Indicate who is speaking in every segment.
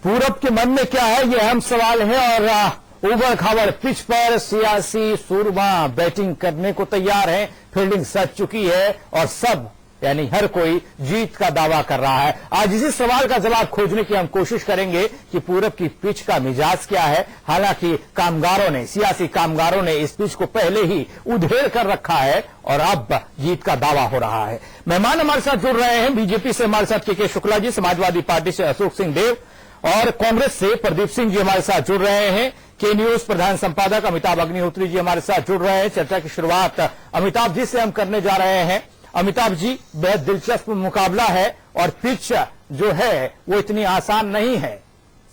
Speaker 1: पूरब के मन में क्या है, ये अहम सवाल है। और उबड़ खाबड़ पिच पर सियासी सूरमा बैटिंग करने को तैयार है। फील्डिंग सज चुकी है और सब यानी हर कोई जीत का दावा कर रहा है। आज इसी सवाल का जवाब खोजने की हम कोशिश करेंगे कि पूरब की पिच का मिजाज क्या है। हालांकि सियासी कामगारों ने इस पिच को पहले ही उधेड़ कर रखा है और अब जीत का दावा हो रहा है। मेहमान हमारे साथ जुड़ रहे हैं। बीजेपी से हमारे साथ के शुक्ला जी, समाजवादी पार्टी से अशोक सिंह देव और कांग्रेस से प्रदीप सिंह जी हमारे साथ जुड़ रहे हैं। के न्यूज प्रधान संपादक अमिताभ अग्निहोत्री जी हमारे साथ जुड़ रहे हैं। चर्चा की शुरुआत अमिताभ जी से हम करने जा रहे हैं। अमिताभ जी, बेहद दिलचस्प मुकाबला है और पिच जो है वो इतनी आसान नहीं है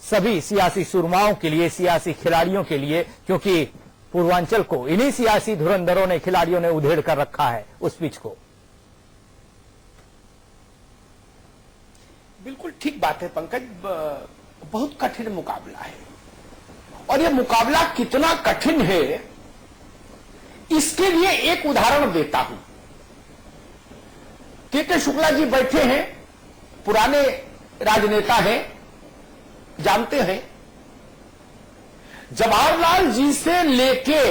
Speaker 1: सभी सियासी सुरमाओं के लिए, सियासी खिलाड़ियों के लिए, क्योंकि पूर्वांचल को इन्हीं सियासी धुरंधरों ने, खिलाड़ियों ने उधेड़ कर रखा है उस पिच को।
Speaker 2: बिल्कुल ठीक बात है पंकज, बहुत कठिन मुकाबला है। और यह मुकाबला कितना कठिन है इसके लिए एक उदाहरण देता हूं। के शुक्ला जी बैठे हैं, पुराने राजनेता हैं, जानते हैं जवाहरलाल जी से लेके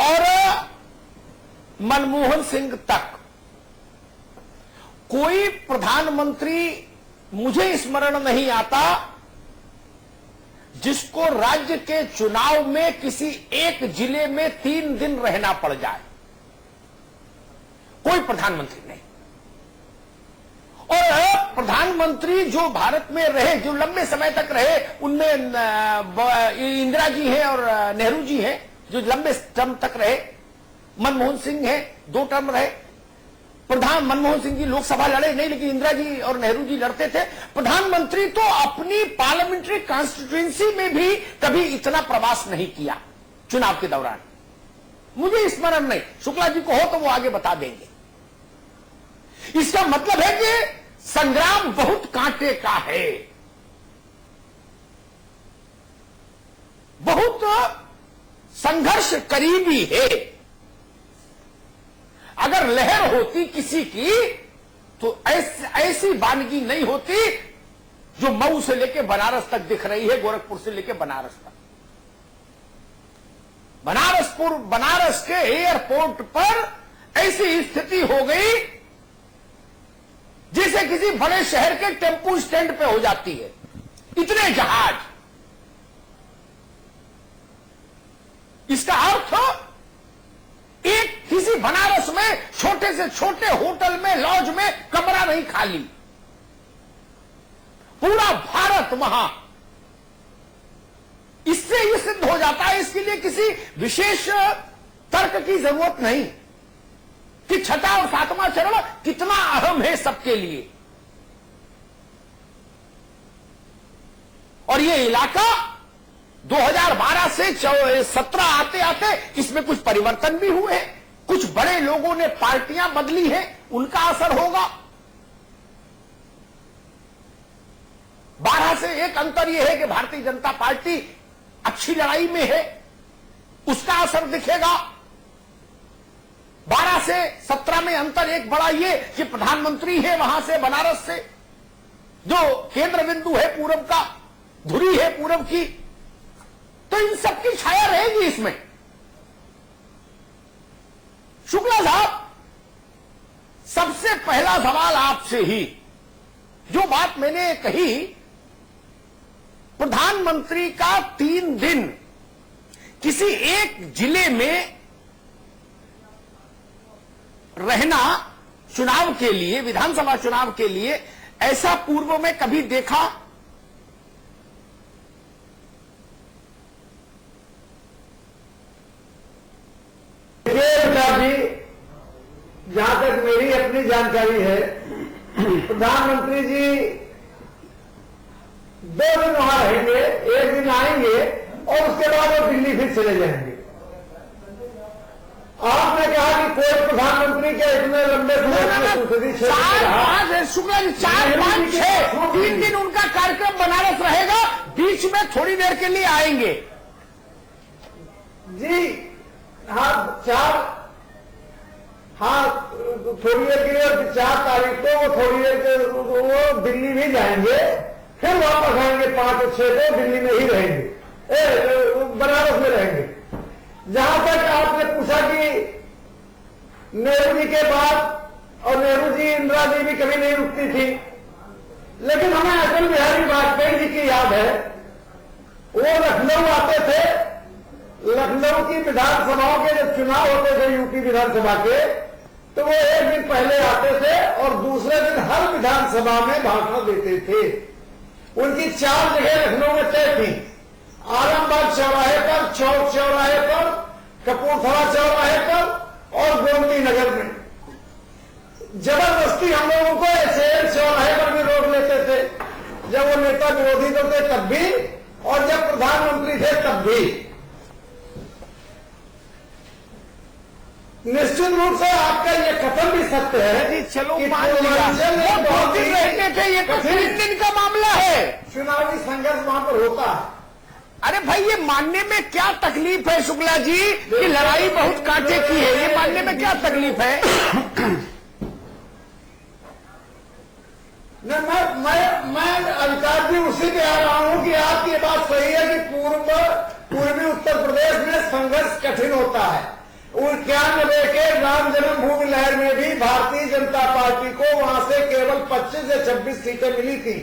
Speaker 2: और मनमोहन सिंह तक कोई प्रधानमंत्री मुझे स्मरण नहीं आता जिसको राज्य के चुनाव में किसी एक जिले में 3 दिन रहना पड़ जाए। कोई प्रधानमंत्री नहीं। और प्रधानमंत्री जो भारत में रहे, जो लंबे समय तक रहे, उनमें इंदिरा जी हैं और नेहरू जी हैं जो लंबे टर्म तक रहे। मनमोहन सिंह हैं, 2 टर्म रहे। मनमोहन सिंह जी लोकसभा लड़े नहीं, लेकिन इंदिरा जी और नेहरू जी लड़ते थे। प्रधानमंत्री तो अपनी पार्लियामेंट्री कॉन्स्टिट्यूएंसी में भी कभी इतना प्रवास नहीं किया चुनाव के दौरान। मुझे स्मरण नहीं, शुक्ला जी को हो तो वो आगे बता देंगे। इसका मतलब है कि संग्राम बहुत कांटे का है, बहुत संघर्ष करीबी है। अगर लहर होती किसी की तो ऐसी वानगी नहीं होती जो मऊ से लेकर बनारस तक दिख रही है, गोरखपुर से लेकर बनारस तक। बनारस के एयरपोर्ट पर ऐसी स्थिति हो गई जैसे किसी बड़े शहर के टेम्पू स्टैंड पे हो जाती है। इतने जहाज। इसका अर्थ एक किसी बनारस में छोटे से छोटे होटल में, लॉज में कमरा नहीं खाली, पूरा भारत वहां। इससे ये सिद्ध हो जाता है, इसके लिए किसी विशेष तर्क की जरूरत नहीं कि 6वां और 7वां चरण कितना अहम है सबके लिए। और ये इलाका 2012 से 17 आते आते इसमें कुछ परिवर्तन भी हुए हैं। कुछ बड़े लोगों ने पार्टियां बदली हैं, उनका असर होगा। 12 से एक अंतर यह है कि भारतीय जनता पार्टी अच्छी लड़ाई में है, उसका असर दिखेगा। 12 से 17 में अंतर एक बड़ा ये कि प्रधानमंत्री है वहां से, बनारस से, जो केंद्र बिंदु है पूरब का, धुरी है पूरब की, तो इन सबकी छाया रहेगी इसमें। शुक्ला साहब, सबसे पहला सवाल आपसे ही, जो बात मैंने कही, प्रधानमंत्री का 3 दिन किसी एक जिले में रहना चुनाव के लिए, विधानसभा चुनाव के लिए, ऐसा पूर्व में कभी देखा?
Speaker 3: जहां तक मेरी अपनी जानकारी है, प्रधानमंत्री जी 2 दिन वहां रहेंगे, 1 दिन आएंगे और उसके बाद वो दिल्ली फिर चले जाएंगे। आपने कहा कि कोई प्रधानमंत्री के इतने लंबे समय
Speaker 2: शुक्ला जी 4, 5, 6 3 दिन उनका कार्यक्रम बनारस रहेगा, बीच में थोड़ी देर के लिए आएंगे।
Speaker 3: जी हाँ, हाँ थोड़ी देर के लिए 4 तारीख को वो थोड़ी देर के वो दिल्ली भी जाएंगे, फिर वापस आएंगे 5 और 6 को दिल्ली में ही रहेंगे, बनारस में रहेंगे। जहां तक आपने पूछा कि नेहरू जी के बाद, और नेहरू जी इंदिरा जी भी कभी नहीं रुकती थी, लेकिन हमें अटल बिहारी वाजपेयी जी की याद है, वो लखनऊ आते थे, लखनऊ की विधानसभाओं के जब चुनाव होते थे यूपी विधानसभा के, तो वो एक दिन पहले आते थे और दूसरे दिन हर विधानसभा में भाषण देते थे। उनकी 4 जगह लखनऊ में तय थी, आलमबाग चौराहे पर, चौक चौराहे पर, कपूरथला चौराहे पर और गोमती नगर में। जबरदस्ती हम लोगों को ऐसे चौराहे पर भी रोक लेते थे, जब वो नेता विरोधी तो थे तब भी, और जब प्रधानमंत्री थे तब भी। निश्चित रूप से आपका ये कथन भी सत्य है
Speaker 2: जी, चलो
Speaker 3: कि
Speaker 2: मान लिया,
Speaker 3: पूर्वांचल में
Speaker 2: वो 2
Speaker 3: बहुत
Speaker 2: दिन
Speaker 3: ही
Speaker 2: रहते थे, ये तो 3 दिन का मामला है।
Speaker 3: चुनावी संघर्ष वहां पर होता है।
Speaker 2: अरे भाई, ये मानने में क्या तकलीफ है शुक्ला जी कि लड़ाई बहुत कांटे की है, ये मानने में क्या तकलीफ है?
Speaker 3: मैं अधिकार जी उसी पे आ रहा हूं कि आपकी ये बात सही है कि पूर्वी उत्तर प्रदेश में संघर्ष कठिन होता है। 91 के राम जन्मभूमि लहर में भी भारतीय जनता पार्टी को वहां से केवल 25 से 26 सीटें मिली थी।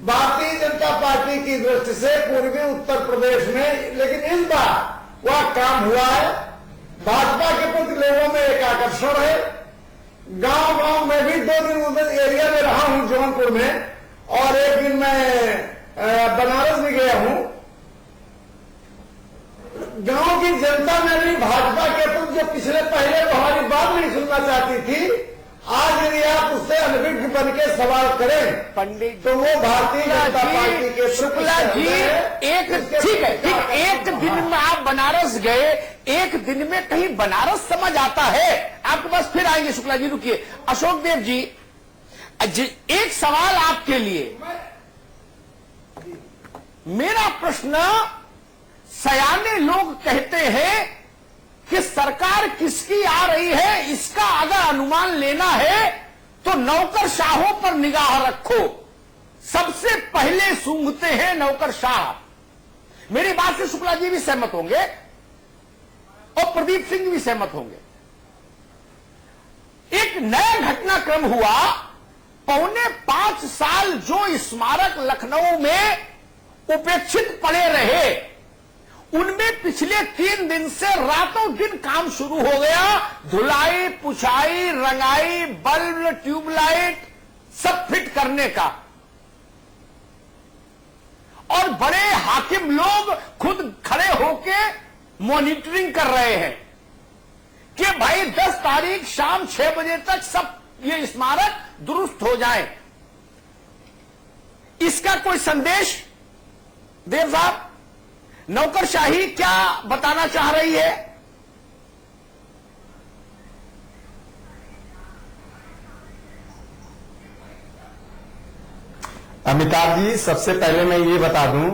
Speaker 3: भारतीय जनता पार्टी की दृष्टि से पूर्वी उत्तर प्रदेश में, लेकिन इस बार वह काम हुआ है। भाजपा के प्रति लोगों में एक आकर्षण है। गांव गांव में भी 2 दिन उधर एरिया में रहा हूं जौनपुर में, और एक दिन मैं बनारस भी गया हूं। गांव की जनता में भी भाजपा के प्रति जो पिछले पहले तो हमारी बात नहीं सुनना चाहती थी, आज यदि आप उससे अनभिज्ञ बन के सवाल करें
Speaker 2: पंडित
Speaker 3: तो वो भारतीय जनता पार्टी के
Speaker 2: शुक्ला जी, एक ठीक है, ठीक, एक दिन में आप बनारस गए, एक दिन में कहीं बनारस समझ आता है आपके पास? फिर आएंगे शुक्ला जी, रुकिए। अशोक देव जी, एक सवाल आपके लिए। मेरा प्रश्न, सयाने लोग कहते हैं कि सरकार किसकी आ रही है, इसका अगर अनुमान लेना है तो नौकरशाहों पर निगाह रखो। सबसे पहले सूंघते हैं नौकरशाह। मेरी बात से शुक्ला जी भी सहमत होंगे और प्रदीप सिंह भी सहमत होंगे। एक नया घटनाक्रम हुआ, 4.25 साल जो स्मारक लखनऊ में उपेक्षित पड़े रहे, उनमें पिछले 3 दिन से रातों दिन काम शुरू हो गया। धुलाई, पुछाई, रंगाई, बल्ब, ट्यूबलाइट सब फिट करने का। और बड़े हाकिम लोग खुद खड़े होके मॉनिटरिंग कर रहे हैं कि भाई 10 तारीख शाम 6 बजे तक सब ये स्मारक दुरुस्त हो जाए। इसका कोई संदेश देव साहब, नौकरशाही क्या बताना चाह रही है?
Speaker 4: अमिताभ जी, सबसे पहले मैं ये बता दूं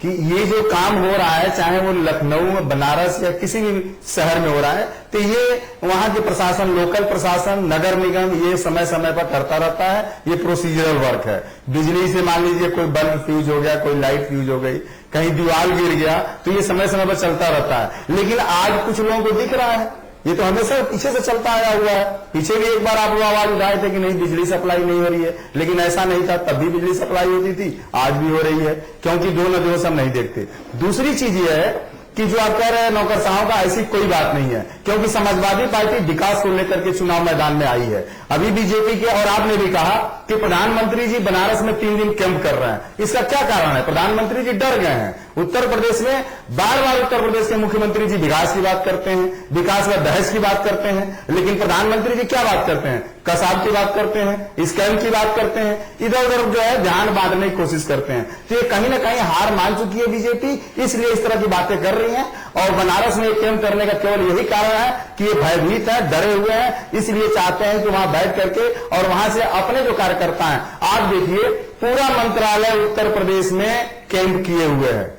Speaker 4: कि ये जो काम हो रहा है, चाहे वो लखनऊ, बनारस या किसी भी शहर में हो रहा है, तो ये वहां के प्रशासन, लोकल प्रशासन, नगर निगम, ये समय समय पर करता रहता है। ये प्रोसीजरल वर्क है। बिजली से मान लीजिए कोई बल्ब फ्यूज हो गया, कोई लाइट फ्यूज हो गई, कहीं दीवार गिर गया, तो ये समय समय पर चलता रहता है। लेकिन आज कुछ लोगों को दिख रहा है, ये तो हमेशा पीछे से चलता आया हुआ है। पीछे भी एक बार आप लोग आवाज उठाए थे कि नहीं बिजली सप्लाई नहीं हो रही है, लेकिन ऐसा नहीं था, तब भी बिजली सप्लाई होती थी, आज भी हो रही है, क्योंकि दो नजरों से हम नहीं देखते। दूसरी चीज ये है कि जो आप कह रहे हैं नौकरशाहों का, ऐसी कोई बात नहीं है, क्योंकि समाजवादी पार्टी विकास को लेकर के चुनाव मैदान में आई है। अभी बीजेपी के, और आपने भी कहा कि प्रधानमंत्री जी बनारस में 3 दिन कैंप कर रहे हैं। इसका क्या कारण है? प्रधानमंत्री जी डर गए हैं। उत्तर प्रदेश में बार बार उत्तर प्रदेश के मुख्यमंत्री जी विकास की बात करते हैं, विकास व दहेज की बात करते हैं, लेकिन प्रधानमंत्री जी क्या बात करते हैं? कसाब की बात करते हैं, स्कैम की बात करते हैं, इधर उधर जो है ध्यान बांटने की कोशिश करते हैं। तो ये कहीं ना कहीं हार मान चुकी है बीजेपी, इसलिए इस तरह की बातें कर रही है। और बनारस में कैंप करने का केवल यही कारण है कि ये भयभीत है, डरे हुए हैं, इसलिए चाहते हैं कि वहां बैठ करके और वहां से अपने जो कार्यकर्ता हैं, आप देखिए पूरा मंत्रालय उत्तर प्रदेश में कैंप किए हुए हैं।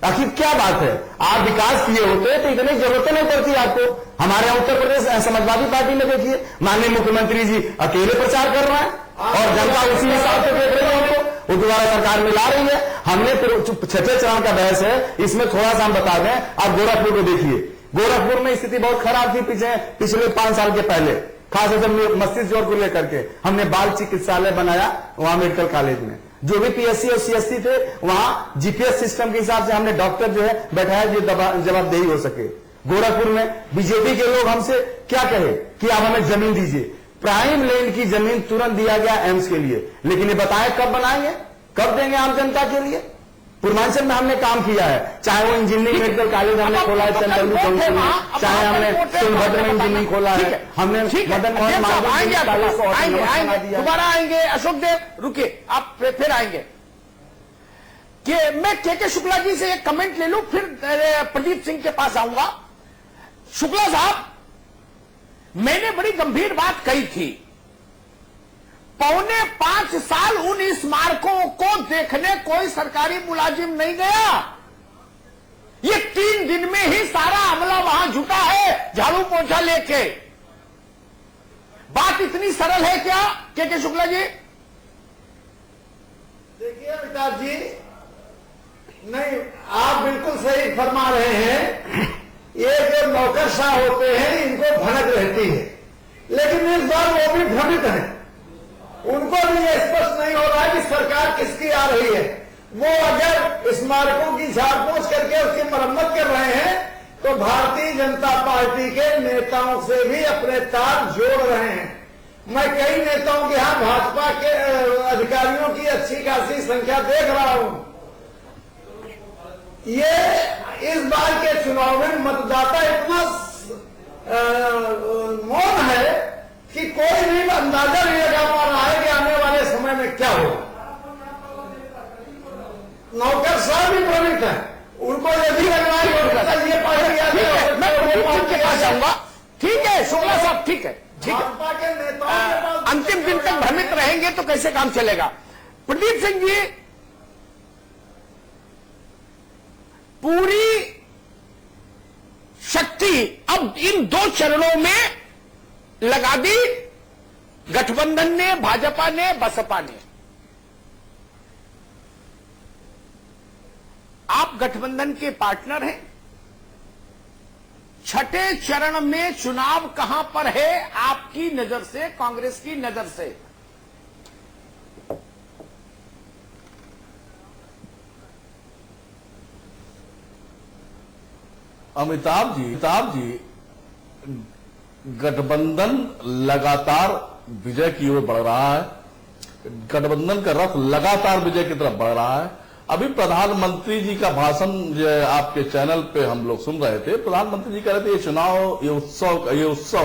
Speaker 4: आखिर क्या बात है? आप विकास किए होते तो इतनी जरूरत नहीं पड़ती आपको। हमारे यहाँ उत्तर प्रदेश समाजवादी पार्टी में देखिए, माननीय मुख्यमंत्री जी अकेले प्रचार कर रहा है और जनता उसी हिसाब से देख रही है उनको, वो दोबारा सरकार में ला रही है। हमने फिर छठे चरण का बहस है, इसमें थोड़ा सा हम बता दें। आप गोरखपुर को देखिए, गोरखपुर में स्थिति बहुत खराब थी पिछले 5 साल के पहले, खासकर मस्तिष्क ज्वर को लेकर के। हमने बाल चिकित्सालय बनाया वहां मेडिकल कॉलेज में, जो भी पीएससी और सीएससी थे वहां जीपीएस सिस्टम के हिसाब से हमने डॉक्टर जो है बैठाया जो जवाबदेही हो सके। गोरखपुर में बीजेपी के लोग हमसे क्या कहे कि आप हमें जमीन दीजिए, प्राइम लैंड की जमीन तुरंत दिया गया एम्स के लिए, लेकिन ये बताएं कब बनाएंगे, कब देंगे आम जनता के लिए? पूर्वांचल में हमने काम किया है, चाहे वो इंजीनियरिंग मेडिकल कॉलेज हमने खोला है चंद्रलू जंक्शन में, चाहे हमने सोनभद्र में इंजीनियरिंग खोला है, हमने मदन मोहन मालवीय कॉलेज को
Speaker 2: आएंगे, दोबारा आएंगे। अशोक देव रुकिए, आप फिर आएंगे कि मैं के शुक्ला जी से एक कमेंट ले लूं, फिर प्रदीप सिंह के पास आऊंगा। शुक्ला साहब, मैंने बड़ी गंभीर बात कही थी, 4.25 साल उन स्मारकों को देखने कोई सरकारी मुलाजिम नहीं गया। ये 3 दिन में ही सारा अमला वहां जुटा है झाड़ू पोछा लेके। बात इतनी सरल है क्या के शुक्ला जी?
Speaker 3: देखिए अमिताभ जी, नहीं आप बिल्कुल सही फरमा रहे हैं। ये जो नौकरशाह होते हैं इनको भनक रहती है, लेकिन इस बार वो भी भ्रमित हैं। उनको भी ये स्पष्ट नहीं हो रहा है कि सरकार किसकी आ रही है। वो अगर स्मारकों की झाड़पोछ करके उसकी मरम्मत कर रहे हैं तो भारतीय जनता पार्टी के नेताओं से भी अपने तार जोड़ रहे हैं। मैं कई नेताओं के यहां भाजपा के अधिकारियों की अच्छी खासी संख्या देख रहा हूं। ये इस बार के चुनाव में मतदाता इतना मौन है कि कोई भी अंदाजा नहीं लगा पा रहा है कि आने वाले समय में क्या होगा। नौकरशाह भी प्रमित है, उनको ये भी लग रहा है ये पार्टी
Speaker 2: मैं के पास जाऊंगा। ठीक है शुक्ला साहब, ठीक है, ठीक है।
Speaker 3: भाजपा के नेताओं के पास
Speaker 2: अंतिम दिन तक भ्रमित रहेंगे तो कैसे काम चलेगा? प्रदीप सिंह जी, पूरी शक्ति अब इन 2 चरणों में लगा दी गठबंधन ने, भाजपा ने, बसपा ने। आप गठबंधन के पार्टनर हैं। छठे चरण में चुनाव कहां पर है आपकी नजर से, कांग्रेस की नजर से?
Speaker 5: अमिताभ जी, गठबंधन लगातार विजय की ओर बढ़ रहा है। गठबंधन का रथ लगातार विजय की तरफ बढ़ रहा है। अभी प्रधानमंत्री जी का भाषण जो आपके चैनल पे हम लोग सुन रहे थे, प्रधानमंत्री जी कह रहे थे ये उत्सव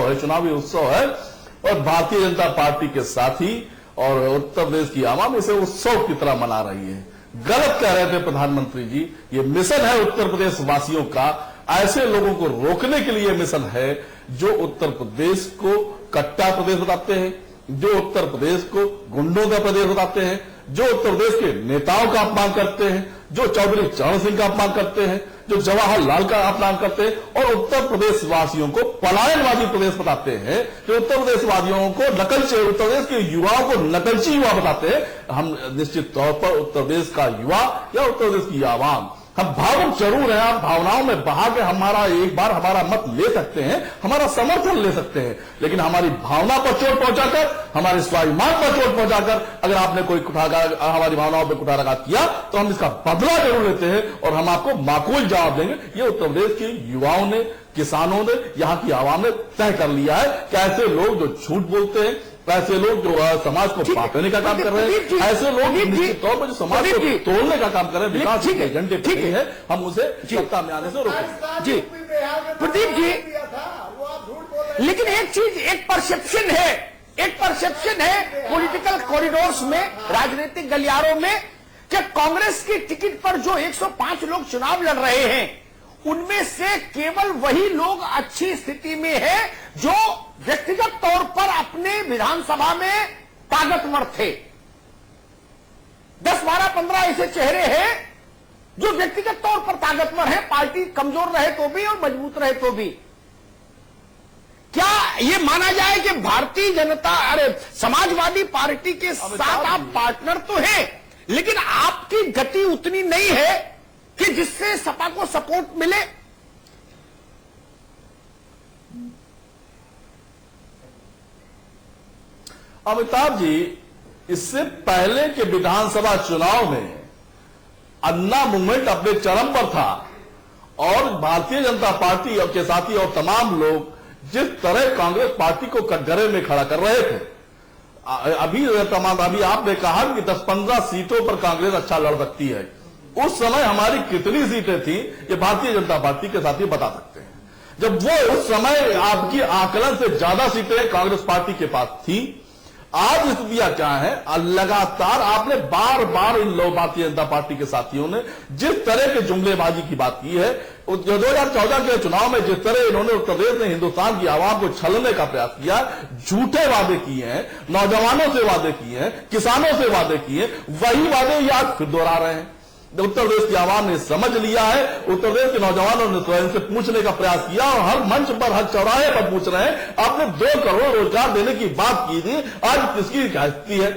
Speaker 5: है, चुनावी उत्सव है और भारतीय जनता पार्टी के साथी और उत्तर प्रदेश की आवाम इसे उत्सव की तरह मना रही है। गलत कह रहे थे प्रधानमंत्री जी। ये मिशन है उत्तर प्रदेश वासियों का, ऐसे लोगों को रोकने के लिए मिशन है जो उत्तर प्रदेश को कट्टा प्रदेश बताते हैं, जो उत्तर प्रदेश को गुंडों का प्रदेश बताते हैं, जो उत्तर प्रदेश के नेताओं का अपमान करते हैं, जो चौधरी चरण सिंह का अपमान करते हैं, जो जवाहरलाल का अपमान करते हैं और उत्तर प्रदेश वासियों को पलायनवादी प्रदेश बताते हैं, जो उत्तर प्रदेश वासियों को नकलची, उत्तर प्रदेश के युवाओं को नकलची युवा बताते हैं। हम निश्चित तौर पर उत्तर प्रदेश का युवा या उत्तर प्रदेश की आवाम हम भावुक जरूर हैं, हम भावनाओं में बहा के एक बार हमारा मत ले सकते हैं, हमारा समर्थन ले सकते हैं, लेकिन हमारी भावना पर चोट पहुंचाकर, हमारे स्वाभिमान पर चोट पहुंचाकर अगर आपने कोई हमारी भावनाओं पर कुठाराघात किया तो हम इसका बदला जरूर लेते हैं और हम आपको माकूल जवाब देंगे। ये उत्तर प्रदेश के युवाओं ने, किसानों ने, यहाँ की आवाम ने तय कर लिया है कि ऐसे लोग जो झूठ बोलते हैं, ऐसे लोग जो समाज को बांटने का काम कर रहे हैं, ऐसे लोग निश्चित तौर पर जो समाज को तोड़ने का काम कर रहे हैं, विकास के एजेंडे पे है, हम उसे सत्ता में आने से रोकें।
Speaker 2: जी प्रदीप जी, लेकिन एक चीज, एक परसेप्शन है पॉलिटिकल कॉरिडोर्स में, राजनीतिक गलियारों में, कि कांग्रेस की टिकट पर जो 105 लोग चुनाव लड़ रहे हैं उनमें से केवल वही लोग अच्छी स्थिति में है जो व्यक्तिगत तौर पर अपने विधानसभा में ताकतवर थे। 10, 12, 15 ऐसे चेहरे हैं जो व्यक्तिगत तौर पर ताकतवर है, पार्टी कमजोर रहे तो भी और मजबूत रहे तो भी। क्या ये माना जाए कि भारतीय जनता समाजवादी पार्टी के साथ आप पार्टनर तो हैं, लेकिन आपकी गति उतनी नहीं है कि जिससे सपा को सपोर्ट मिले?
Speaker 5: अमिताभ जी, इससे पहले के विधानसभा चुनाव में अन्ना मूवमेंट अपने चरम पर था और भारतीय जनता पार्टी के साथी और तमाम लोग जिस तरह कांग्रेस पार्टी को कटघरे में खड़ा कर रहे थे, अभी आपने कहा कि 10-15 सीटों पर कांग्रेस अच्छा लड़ सकती है। उस समय हमारी कितनी सीटें थी ये भारतीय जनता पार्टी के साथी बता सकते हैं। जब वो उस समय आपकी आकलन से ज्यादा सीटें कांग्रेस पार्टी के पास थी। आज स्थितियां क्या है? लगातार आपने बार बार इन लोग भारतीय जनता पार्टी के साथियों ने जिस तरह के जुमलेबाजी की बात की है, 2014 के चुनाव में जिस तरह इन्होंने उत्तर प्रदेश में हिंदुस्तान की आवाम को छलने का प्रयास किया, झूठे वादे किए हैं, नौजवानों से वादे किए हैं, किसानों से वादे किए, वही वादे ये आज फिर दोहरा रहे हैं। उत्तर प्रदेश की आवाम ने समझ लिया है। उत्तर प्रदेश के नौजवानों ने तो इनसे पूछने का प्रयास किया और हर मंच पर, हर चौराहे पर पूछ रहे हैं। आपने 2 करोड़ रोजगार देने की बात की थी, आज किसकी स्थिति है?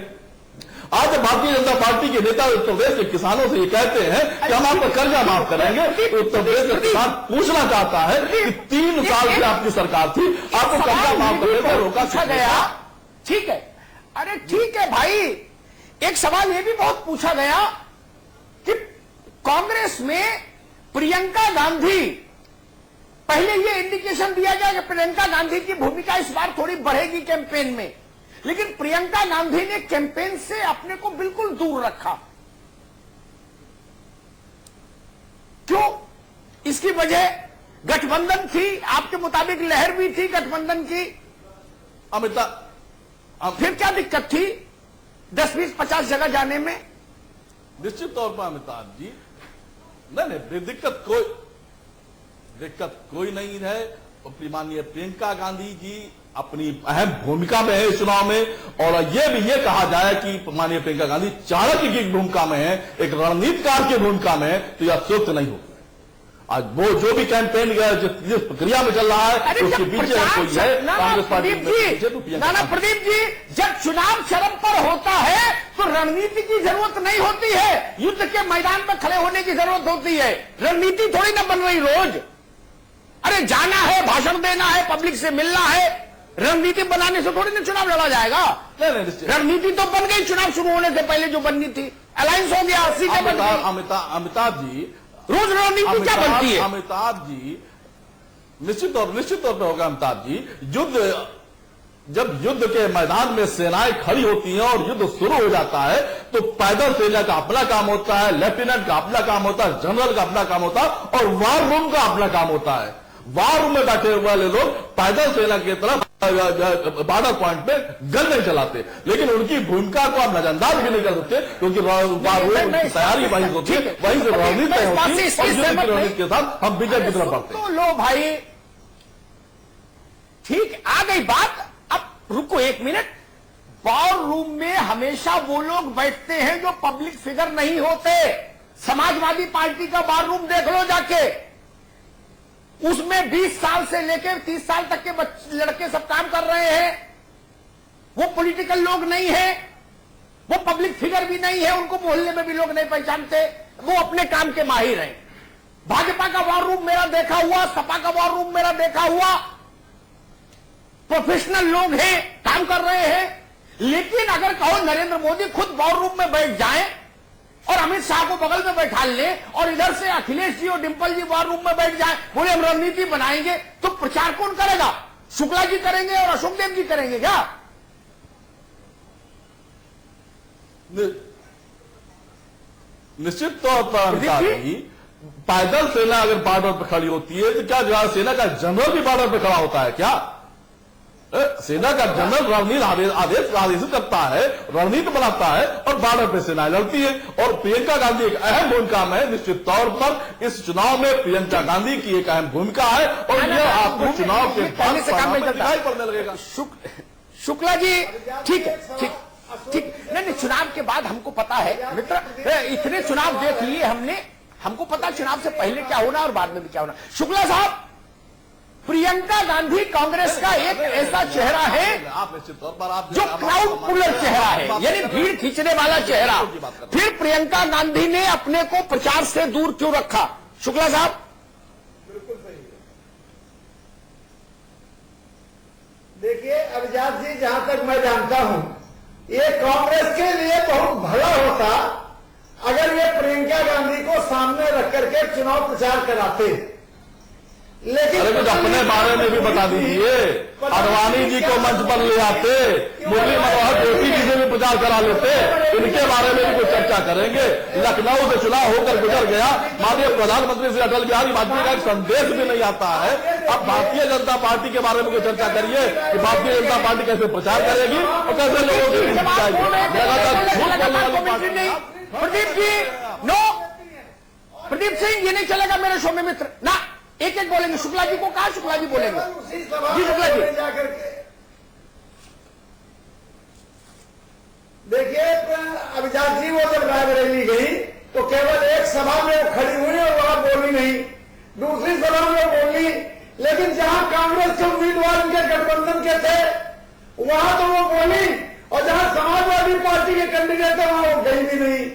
Speaker 5: आज भारतीय जनता पार्टी के नेता उत्तर प्रदेश के किसानों से ये कहते हैं कि हम आपका कर्जा माफ करेंगे। उत्तर प्रदेश का किसान पूछना चाहता है कि 3 साल से आपकी सरकार थी, आपको कर्जा माफ करने पर रोका
Speaker 2: गया। ठीक है, अरे ठीक है भाई, एक सवाल ये भी बहुत पूछा गया कि कांग्रेस में प्रियंका गांधी, पहले ये इंडिकेशन दिया गया कि प्रियंका गांधी की भूमिका इस बार थोड़ी बढ़ेगी कैंपेन में, लेकिन प्रियंका गांधी ने कैंपेन से अपने को बिल्कुल दूर रखा। क्यों? इसकी वजह गठबंधन थी, आपके मुताबिक लहर भी थी गठबंधन की।
Speaker 5: अमिताभ,
Speaker 2: फिर क्या दिक्कत थी 10, 20, 50 जगह जाने में?
Speaker 5: निश्चित तौर पर अमिताभ जी, नहीं, दिक्कत कोई नहीं है। माननीय प्रियंका गांधी जी अपनी अहम भूमिका में है इस चुनाव में, और ये कहा जाए कि माननीय प्रियंका गांधी चाणक्य की भूमिका में है, एक रणनीतिकार की भूमिका में है, तो यह अत्युक्त नहीं होगा। आज वो जो भी कैंपेन जिस प्रक्रिया में चल रहा है उसके पीछे कोई है कांग्रेस पार्टी में।
Speaker 2: नाना प्रदीप जी, जब चुनाव चरम पर होता है तो रणनीति की जरूरत नहीं होती है, युद्ध के मैदान में खड़े होने की जरूरत होती है। रणनीति थोड़ी ना बन रही रोज। अरे जाना है, भाषण देना है, पब्लिक से मिलना है, रणनीति बनाने से थोड़ी ना चुनाव लड़ा जाएगा। रणनीति तो बन गई चुनाव शुरू होने से पहले जो बननी थी, अलायंस हो गया, सीटें बन गई।
Speaker 5: अमिताभ जी,
Speaker 2: रोज रणनीति क्या बनती है?
Speaker 5: अमिताभ जी, निश्चित तौर पर होगा अमिताभ जी। जब युद्ध के मैदान में सेनाएं खड़ी होती हैं और युद्ध शुरू हो जाता है तो पैदल सेना का अपना काम होता है, लेफ्टिनेंट का अपना काम होता है, जनरल का अपना काम होता है और वार रूम का अपना काम होता है। वार रूम में बैठे वाले लोग पैदल सेना की तरफ बॉर्डर पॉइंट पे गन नहीं चलाते, लेकिन उनकी भूमिका को आप नजरअंदाज भी नहीं कर सकते, क्योंकि वार रूम की तैयारी वहीं होती है, वहीं से रणनीति होती है और रणनीति के साथ हम विजय की तरफ बढ़ते हैं।
Speaker 2: तो लो भाई, ठीक आ गई बात। अब रुको 1 मिनट। वार रूम में हमेशा वो लोग बैठते हैं जो पब्लिक फिगर नहीं होते। समाजवादी पार्टी का वार रूम देख लो जाके, उसमें 20 साल से लेकर 30 साल तक के लड़के सब काम कर रहे हैं। वो पॉलिटिकल लोग नहीं है, वो पब्लिक फिगर भी नहीं है, उनको मोहल्ले में भी लोग नहीं पहचानते, वो अपने काम के माहिर हैं। भाजपा का वार रूम मेरा देखा हुआ, सपा का वार रूम मेरा देखा हुआ, प्रोफेशनल लोग हैं, काम कर रहे हैं। लेकिन अगर कहो नरेंद्र मोदी खुद वार रूम में बैठ जाएं और अमित शाह को बगल में बैठा ले और इधर से अखिलेश जी और डिंपल जी वार रूम में बैठ जाए, बोले हम रणनीति बनाएंगे, तो प्रचार कौन करेगा? शुक्ला जी करेंगे और अशोक देव जी करेंगे क्या?
Speaker 5: निश्चित तौर पर पैदल सेना अगर बॉर्डर पर खड़ी होती है तो क्या सेना का जनरल भी बॉर्डर पर खड़ा होता है क्या? सेना का जनरल रणनीति आदेशित करता है, रणनीति बनाता है और बॉर्डर पे सेना लड़ती है। और प्रियंका गांधी एक अहम भूमिका में है। निश्चित तौर पर इस चुनाव में प्रियंका गांधी की एक अहम भूमिका है और यह आपको चुनाव के बाद दिखाई पड़ने लगेगा।
Speaker 2: शुक्ला जी, ठीक है, ठीक नहीं, चुनाव के बाद हमको पता है मित्र, इतने चुनाव देख लिए हमने, हमको पता चुनाव से पहले क्या होना और बाद में भी क्या होना। शुक्ला साहब, प्रियंका गांधी कांग्रेस का एक ऐसा चेहरा है
Speaker 5: आप निश्चित तौर पर आप
Speaker 2: जो क्राउड पुलर चेहरा है, यानी भीड़ खींचने वाला चेहरा। फिर प्रियंका गांधी ने अपने को प्रचार से दूर क्यों रखा? शुक्ला साहब,
Speaker 3: बिल्कुल सही है। देखिए अभिजात जी, जहां तक मैं जानता हूं, ये कांग्रेस के लिए बहुत भला होता अगर ये प्रियंका गांधी को सामने रख करके चुनाव प्रचार कराते। लेकिन
Speaker 5: अरे कुछ अपने बारे में भी बता दीजिए। अडवाणी जी को मंच पर ले आते, मुरली मनोहर जोशी जी से भी प्रचार करा लेते, इनके बारे में भी कुछ चर्चा करेंगे। लखनऊ से चुनाव होकर गुजर गया, माननीय प्रधानमंत्री श्री अटल बिहारी वाजपेयी का एक संदेश भी नहीं आता है। अब भारतीय जनता पार्टी के बारे में कोई चर्चा करिए कि भारतीय जनता पार्टी कैसे प्रचार करेगी और कैसे लोगों की लगातार झूठ बोलने वाली पार्टी।
Speaker 2: प्रदीप जी, नो, प्रदीप सिंह, ये नहीं चलेगा मेरे शो में मित्र ना। एक एक बोलेंगे। शुक्ला जी को कहा, शुक्ला जी बोलेंगे। जी शुक्ला जी,
Speaker 3: जाकर के देखिए अभिजात जी, वो जब रायबरेली गई तो केवल एक सभा में वो खड़ी हुई और वहां बोली नहीं, दूसरी सभा में बोली, लेकिन जहां कांग्रेस के उम्मीदवार उनके गठबंधन के थे वहां तो वो बोली, और जहां समाजवादी पार्टी के कैंडिडेट थे वहां वो गई भी नहीं।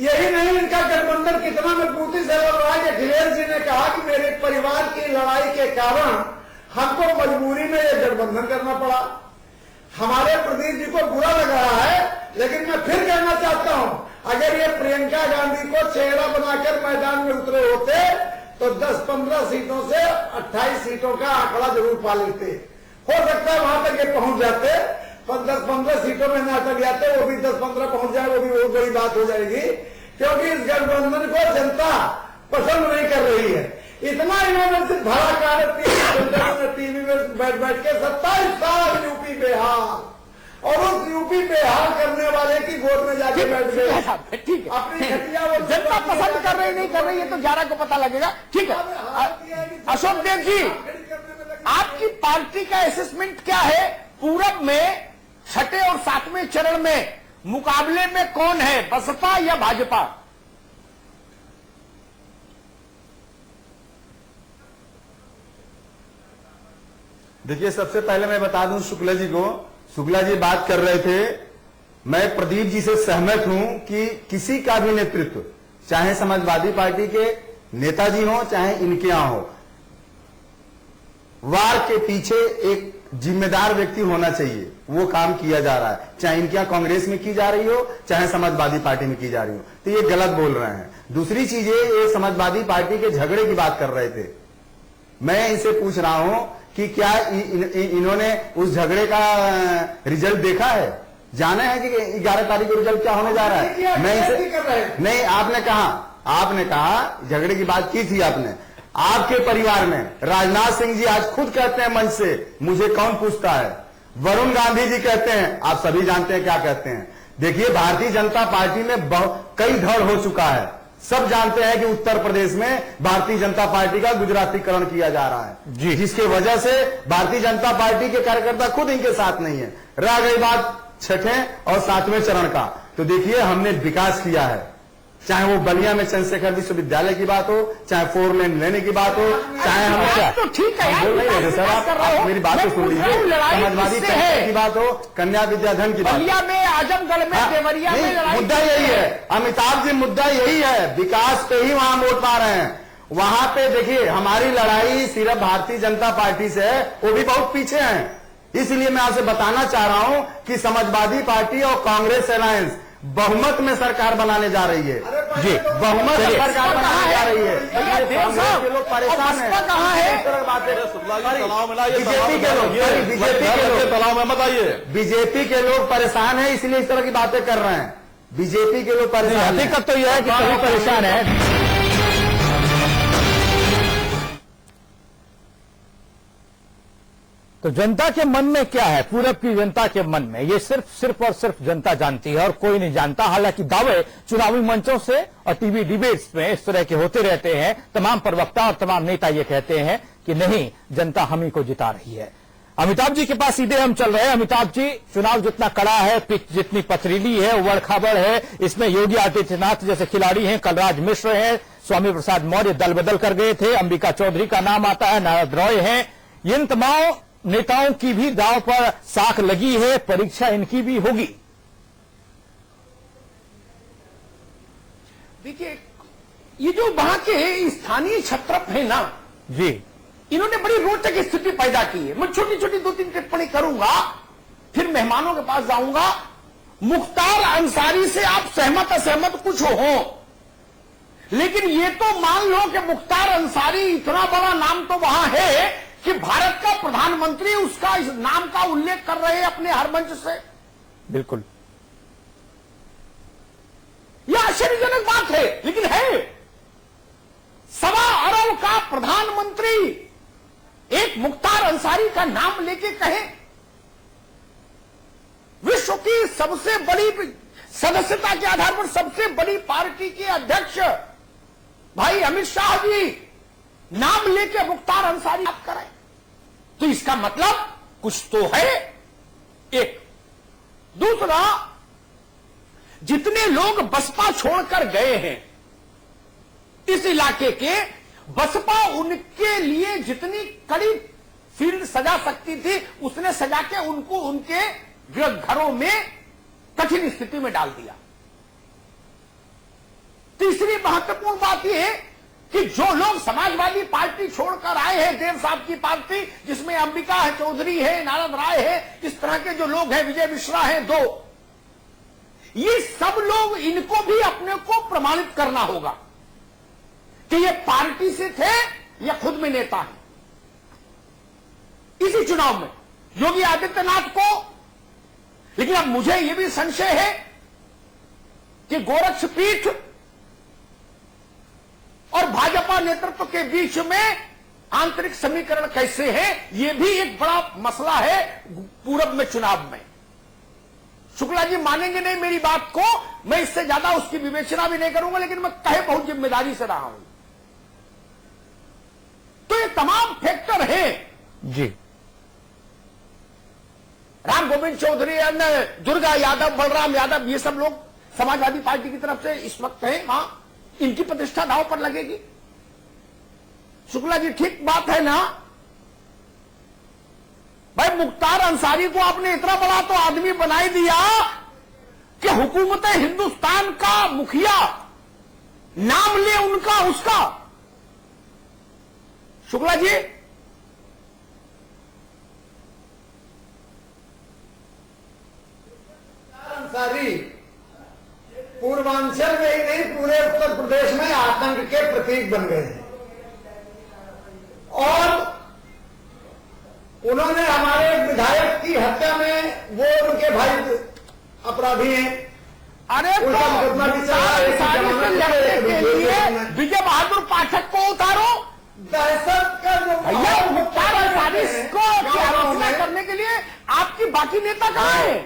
Speaker 3: यही नहीं, इनका गठबंधन कितना मजबूती से लड़ रहा है। अखिलेश जी ने कहा कि मेरे परिवार की लड़ाई के कारण हमको मजबूरी में ये गठबंधन करना पड़ा। हमारे प्रदीप जी को बुरा लग रहा है, लेकिन मैं फिर कहना चाहता हूं, अगर ये प्रियंका गांधी को चेहरा बनाकर मैदान में उतरे होते तो 10-15 सीटों से 28 सीटों का आंकड़ा जरूर पा लेते। हो सकता है वहां तक ये पहुंच जाते, 10-15 सीटों में ना तक जाते, वो भी 10-15 पहुंच जाए, वो भी बहुत बड़ी बात हो जाएगी, क्योंकि इस गठबंधन को जनता पसंद नहीं कर रही है। इतना इन्होंने सिर्फ भरा कार्य टीवी में बैठ के 27 साल यूपी बेहाल, और उस यूपी बेहाल करने वाले की वोट में जाके बैठ गए।
Speaker 2: ठीक है,
Speaker 3: अपनी घटिया वो
Speaker 2: जनता पसंद कर रही नहीं कर रही है तो 11 को पता लगेगा। ठीक है, अशोक देव जी, आपकी पार्टी का असेसमेंट क्या है? पूरब में 6ठे और 7वें चरण में मुकाबले में कौन है, बसपा या भाजपा?
Speaker 4: देखिए, सबसे पहले मैं बता दूं शुक्ला जी को, शुक्ला जी बात कर रहे थे, मैं प्रदीप जी से सहमत हूं कि किसी का भी नेतृत्व, चाहे समाजवादी पार्टी के नेताजी हो चाहे इनके यहां हो, वार के पीछे एक जिम्मेदार व्यक्ति होना चाहिए। वो काम किया जा रहा है, चाहे इनके यहां कांग्रेस में की जा रही हो चाहे समाजवादी पार्टी में की जा रही हो, तो ये गलत बोल रहे हैं। दूसरी चीज ये समाजवादी पार्टी के झगड़े की बात कर रहे थे, मैं इनसे पूछ रहा हूं कि क्या इन्होंने उस झगड़े का रिजल्ट देखा है? जाना है कि 11 तारीख को रिजल्ट क्या होने जा रहा है? मैं इसे नहीं, आपने कहा झगड़े की बात की थी आपने। आपके परिवार में राजनाथ सिंह जी आज खुद कहते हैं मंच से, मुझे कौन पूछता है। वरुण गांधी जी कहते हैं, आप सभी जानते हैं क्या कहते हैं। देखिए, भारतीय जनता पार्टी में कई दौर हो चुका है, सब जानते हैं कि उत्तर प्रदेश में भारतीय जनता पार्टी का गुजरातीकरण किया जा रहा है जी, जिसके वजह से भारतीय जनता पार्टी के कार्यकर्ता खुद इनके साथ नहीं है। रह गई बात 6ठे और 7वें चरण का, तो देखिए हमने विकास किया है, चाहे वो बलिया में चंद्रशेखर विश्वविद्यालय की बात हो, चाहे 4 लेन लेने की बात हो, चाहे हम
Speaker 2: तो ठीक है,
Speaker 4: बोल नहीं रहे सर, आप मेरी बात तो सुन लीजिए, समाजवादी पार्टी की बात हो, कन्या विद्याधन की बात,
Speaker 2: बलिया में, आजमगढ़ में, देवरिया में लड़ाई,
Speaker 4: मुद्दा यही है अमिताभ जी, मुद्दा यही है, विकास पे ही वहां वोट पा रहे हैं। वहां पे देखिए हमारी लड़ाई सिर्फ भारतीय जनता पार्टी से है, वो भी बहुत पीछे हैं। इसलिए मैं आपसे बताना चाह रहा हूं कि समाजवादी पार्टी और कांग्रेस अलायंस बहुमत में सरकार बनाने जा रही है जी, बहुमत में सरकार बनाने जा रही है। कांग्रेस के लोग परेशान हैं,
Speaker 2: कहाँ है?
Speaker 4: बीजेपी के लोग
Speaker 5: तलाव में मत आइए,
Speaker 4: बीजेपी के लोग परेशान हैं, इसलिए इस तरह की बातें कर रहे हैं। बीजेपी के लोग परेशान हैं।
Speaker 1: हकीकत तो यह है कि सभी परेशान है। तो जनता के मन में क्या है, पूरब की जनता के मन में, ये सिर्फ और सिर्फ जनता जानती है और कोई नहीं जानता। हालांकि दावे चुनावी मंचों से और टीवी डिबेट्स में इस तरह के होते रहते हैं, तमाम प्रवक्ता और तमाम नेता ये कहते हैं कि नहीं, जनता हम ही को जिता रही है। अमिताभ जी के पास सीधे हम चल रहे हैं। अमिताभ जी, चुनाव जितना कड़ा है, पिच जितनी पथरीली है, उबड़ खाबड़ है, इसमें योगी आदित्यनाथ जैसे खिलाड़ी हैं, कलराज मिश्र हैं, स्वामी प्रसाद मौर्य दल बदल कर गए थे, अंबिका चौधरी का नाम आता है, नारद रॉय हैं, इन तमाम नेताओं की भी दांव पर साख लगी है, परीक्षा इनकी भी होगी।
Speaker 2: देखिए, ये जो वहां के स्थानीय छत्रप है ना
Speaker 1: जी,
Speaker 2: इन्होंने बड़ी रोचक स्थिति पैदा की है। मैं छोटी छोटी 2-3 टिप्पणी करूंगा, फिर मेहमानों के पास जाऊंगा। मुख्तार अंसारी से आप सहमत असहमत कुछ हो, लेकिन ये तो मान लो कि मुख्तार अंसारी इतना बड़ा नाम तो वहां है कि भारत का प्रधानमंत्री उसका इस नाम का उल्लेख कर रहे हैं अपने हर मंच से।
Speaker 1: बिल्कुल,
Speaker 2: यह आश्चर्यजनक बात है, लेकिन है। 1.25 अरब का प्रधानमंत्री एक मुख्तार अंसारी का नाम लेके कहे, विश्व की सबसे बड़ी सदस्यता के आधार पर सबसे बड़ी पार्टी के अध्यक्ष भाई अमित शाह जी नाम लेके मुख्तार अंसारी बात कराए, तो इसका मतलब कुछ तो है। एक दूसरा, जितने लोग बसपा छोड़कर गए हैं इस इलाके के, बसपा उनके लिए जितनी कड़ी फील्ड सजा सकती थी उसने सजा के उनको उनके घरों में कठिन स्थिति में डाल दिया। तीसरी महत्वपूर्ण बात यह है कि जो लोग समाजवादी पार्टी छोड़कर आए हैं, देव साहब की पार्टी जिसमें अंबिका चौधरी है, नारद राय है, इस तरह के जो लोग हैं, विजय मिश्रा हैं 2, ये सब लोग, इनको भी अपने को प्रमाणित करना होगा कि ये पार्टी से थे या खुद में नेता है। इसी चुनाव में योगी आदित्यनाथ को, लेकिन अब मुझे यह भी संशय है कि गोरक्षपीठ और भाजपा नेतृत्व के बीच में आंतरिक समीकरण कैसे है, यह भी एक बड़ा मसला है पूरब में चुनाव में। शुक्ला जी मानेंगे नहीं मेरी बात को, मैं इससे ज्यादा उसकी विवेचना भी नहीं करूंगा, लेकिन मैं कहे बहुत जिम्मेदारी से रहा हूं। तो ये तमाम फैक्टर हैं
Speaker 1: जी।
Speaker 2: राम गोविंद चौधरी, दुर्गा यादव, बलराम यादव, ये सब लोग समाजवादी पार्टी की तरफ से इस वक्त हैं वहां, इनकी प्रतिष्ठा दांव पर लगेगी। शुक्ला जी ठीक बात है ना भाई? मुख्तार अंसारी को आपने इतना बड़ा तो आदमी बनाई दिया कि हुकूमत हिंदुस्तान का मुखिया नाम ले उनका उसका। शुक्ला जी,
Speaker 3: अंसारी पूर्वांचल में ही नहीं, पूरे उत्तर प्रदेश में आतंक के प्रतीक बन गए हैं। और उन्होंने हमारे एक विधायक की हत्या में, वो उनके भाई अपराधी हैं।
Speaker 2: अरे
Speaker 3: उनका मुकदमा भी चल रहा है।
Speaker 2: लड़ने के लिए विजय बहादुर पाठक को उतारो,
Speaker 3: दहशत का जो
Speaker 2: भैया मुख्तार अंसारी को आलोचना करने के लिए आपकी बाकी नेता कहां है?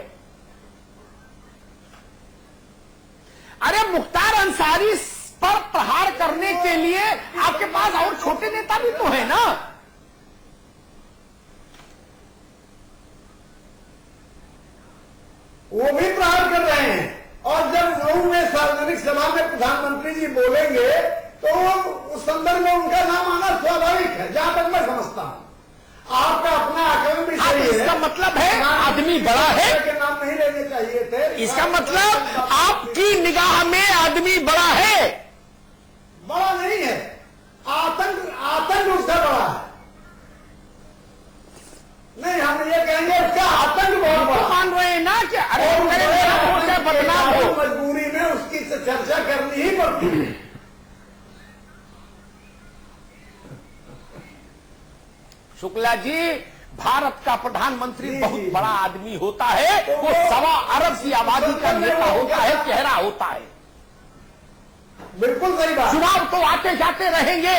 Speaker 2: अरे मुख्तार अंसारी पर प्रहार करने के लिए आपके पास और छोटे नेता भी तो है ना।
Speaker 3: वो भी प्रहार कर रहे हैं। और जब मऊ में सार्वजनिक सभा में प्रधानमंत्री जी बोलेंगे तो उस संदर्भ में उनका नाम आना स्वाभाविक है, जहां तक मैं समझता हूं। आपका अपना आकलन भी सही है।
Speaker 2: इसका मतलब है आदमी बड़ा है,
Speaker 3: के नाम नहीं लेने चाहिए थे।
Speaker 2: इसका मतलब आपकी निगाह में आदमी बड़ा है।
Speaker 3: बड़ा नहीं है, आतंक उसका बड़ा है। नहीं, हम ये कहेंगे उसका आतंक बहुत बड़ा।
Speaker 2: मान रहे हैं ना कि अरे बदनाम हो,
Speaker 3: मजबूरी में उसकी चर्चा करनी ही पड़ती है।
Speaker 2: शुक्ला जी, भारत का प्रधानमंत्री बहुत बड़ा आदमी होता है, वो 1.25 अरब की आबादी का नेता होता है, चेहरा होता है।
Speaker 3: बिल्कुल सही बात।
Speaker 2: चुनाव तो आते जाते रहेंगे,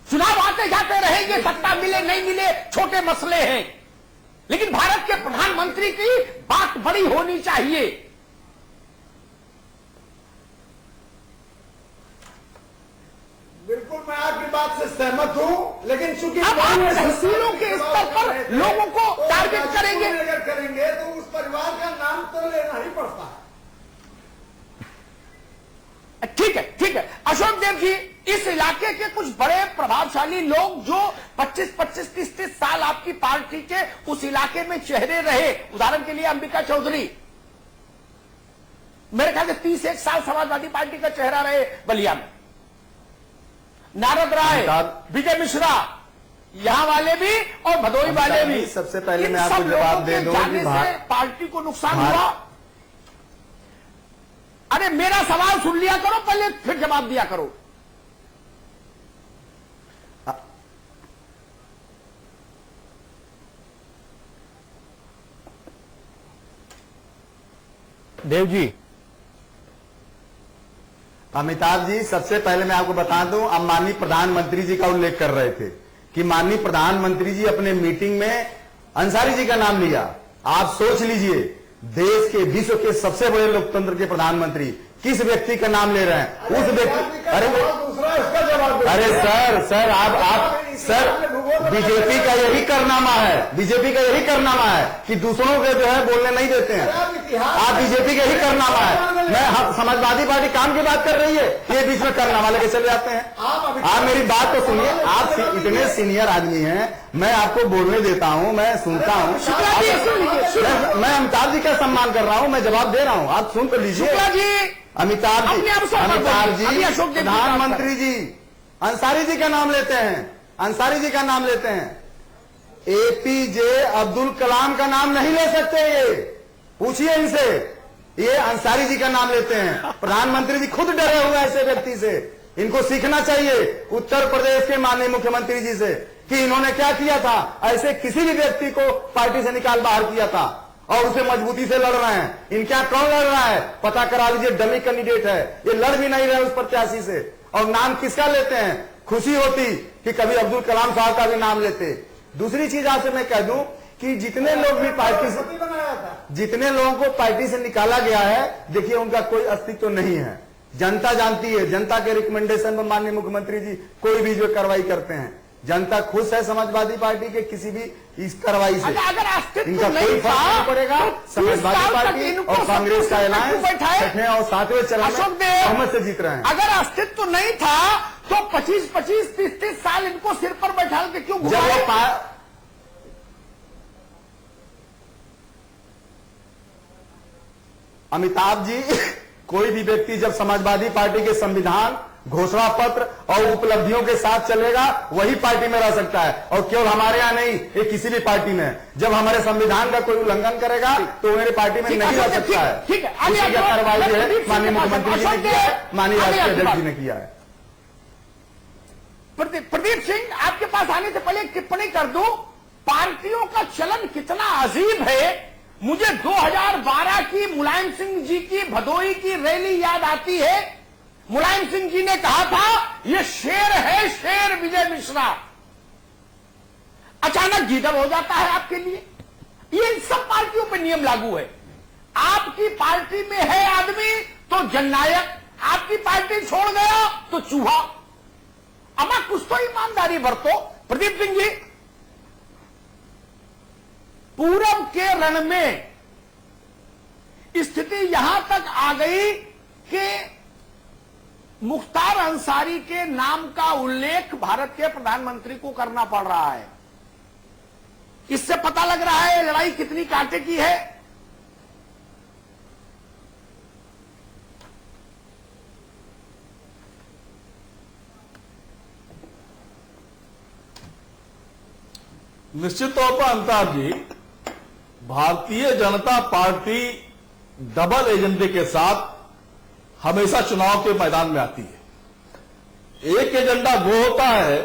Speaker 2: चुनाव आते जाते रहेंगे, सत्ता मिले नहीं मिले छोटे मसले हैं, लेकिन भारत के प्रधानमंत्री की बात बड़ी होनी चाहिए।
Speaker 3: बिल्कुल मैं आपकी बात से सहमत हूं, लेकिन चूंकि
Speaker 2: अब आप तहसीलों के स्तर पर लोगों को टारगेट करेंगे।
Speaker 3: अगर करेंगे तो उस परिवार का नाम तो लेना ही पड़ता है।
Speaker 2: ठीक है, ठीक है। अशोक देव जी, इस इलाके के कुछ बड़े प्रभावशाली लोग जो 25-25, 30-30 साल आपकी पार्टी के उस इलाके में चेहरे रहे, उदाहरण के लिए अंबिका चौधरी मेरे ख्याल से 31 साल समाजवादी पार्टी का चेहरा रहे बलिया में, नारद राय, विजय मिश्रा, यहां वाले भी और भदोई वाले भी।
Speaker 4: सबसे पहले
Speaker 2: इन
Speaker 4: मैं आपको
Speaker 2: सब
Speaker 4: जवाब
Speaker 2: लोगों
Speaker 4: दे
Speaker 2: के
Speaker 4: दूं
Speaker 2: जाने
Speaker 4: कि
Speaker 2: से पार्टी को नुकसान हुआ। अरे मेरा सवाल सुन लिया करो पहले, फिर जवाब दिया करो।
Speaker 1: देव जी,
Speaker 4: अमिताभ जी, सबसे पहले मैं आपको बता दूं, अब माननीय प्रधानमंत्री जी का उल्लेख कर रहे थे कि माननीय प्रधानमंत्री जी अपने मीटिंग में अंसारी जी का नाम लिया। आप सोच लीजिए, देश के, विश्व के सबसे बड़े लोकतंत्र के प्रधानमंत्री किस व्यक्ति का नाम ले रहे हैं? उस व्यक्ति,
Speaker 3: दूसरा इसका जवाब दो।
Speaker 4: अरे सर आप सर, बीजेपी का यही कारनामा है, बीजेपी का यही कारनामा है कि दूसरों के जो है बोलने नहीं देते हैं। आप बीजेपी का यही कारनामा है। मैं समाजवादी पार्टी काम की बात कर रही है, ये बीच में कारनामा लेके चले जाते हैं। आप मेरी बात तो सुनिए, आप इतने सीनियर आदमी हैं, मैं आपको बोलने देता हूं, मैं सुनता हूं। मैं अमिताभ जी का सम्मान कर रहा हूं, मैं जवाब दे रहा हूं, आप सुन तो लीजिए। अमिताभ जी, प्रधानमंत्री जी अंसारी जी का नाम लेते हैं, अंसारी जी का नाम लेते हैं, एपीजे अब्दुल कलाम का नाम नहीं ले सकते। ये पूछिए इनसे, ये अंसारी जी का नाम लेते हैं। प्रधानमंत्री जी खुद डरे हुए ऐसे व्यक्ति से, इनको सीखना चाहिए उत्तर प्रदेश के माननीय मुख्यमंत्री जी से कि इन्होंने क्या किया था। ऐसे किसी भी व्यक्ति को पार्टी से निकाल बाहर किया था और उसे मजबूती से लड़ रहे हैं। इनका कौन लड़ रहा है पता करा लीजिए, डमी कैंडिडेट है, ये लड़ भी नहीं रहे उस प्रत्याशी से। और नाम किसका लेते हैं? खुशी होती कि कभी अब्दुल कलाम साहब का भी नाम लेते। दूसरी चीज आपसे मैं कह दूं कि जितने लोग भी पार्टी से, जितने लोगों को पार्टी से निकाला गया है, देखिए उनका कोई अस्तित्व तो नहीं है। जनता जानती है, जनता के रिकमेंडेशन पर माननीय मुख्यमंत्री जी कोई भी जो कार्रवाई करते हैं, जनता खुश है समाजवादी पार्टी के किसी भी इस कार्रवाई से।
Speaker 2: अगर
Speaker 4: इनका कोई फर्क नहीं पड़ेगा। समाजवादी पार्टी और कांग्रेस का एलायंस छठवें और 7वें चरण में बहुमत से जीत रहे हैं।
Speaker 2: अगर अस्तित्व नहीं था तो 25-25, 30-30 साल इनको सिर पर बैठा के क्यों घुमाए?
Speaker 4: अमिताभ जी, कोई भी व्यक्ति जब समाजवादी पार्टी के संविधान, घोषणा पत्र और उपलब्धियों के साथ चलेगा वही पार्टी में रह सकता है। और केवल हमारे यहाँ नहीं, ये किसी भी पार्टी में जब हमारे संविधान का कोई उल्लंघन करेगा तो मेरे पार्टी में नहीं रह सकता है।
Speaker 2: ठीक है,
Speaker 4: इसी का कार्रवाई जो है माननीय मुख्यमंत्री जी ने किया है, माननीय राष्ट्रीय अध्यक्ष जी ने किया है।
Speaker 2: प्रदीप सिंह, आपके पास आने से पहले एक टिप्पणी कर दूं, पार्टियों का चलन कितना अजीब है। मुझे 2012 की मुलायम सिंह जी की भदोई की रैली याद आती है। मुलायम सिंह जी ने कहा था ये शेर है, शेर विजय मिश्रा। अचानक जिधर हो जाता है आपके लिए। ये इन सब पार्टियों पे नियम लागू है। आपकी पार्टी में है आदमी तो जननायक, आपकी पार्टी छोड़ गया तो चूहा। अमा कुछ तो ईमानदारी बरतो। प्रदीप सिंह जी, पूरब के रण में स्थिति यहां तक आ गई कि मुख्तार अंसारी के नाम का उल्लेख भारत के प्रधानमंत्री को करना पड़ रहा है। इससे पता लग रहा है लड़ाई कितनी कांटे की है।
Speaker 5: निश्चित तौर पर अमिताभ जी, भारतीय जनता पार्टी डबल एजेंडे के साथ हमेशा चुनाव के मैदान में आती है। एक एजेंडा वो होता है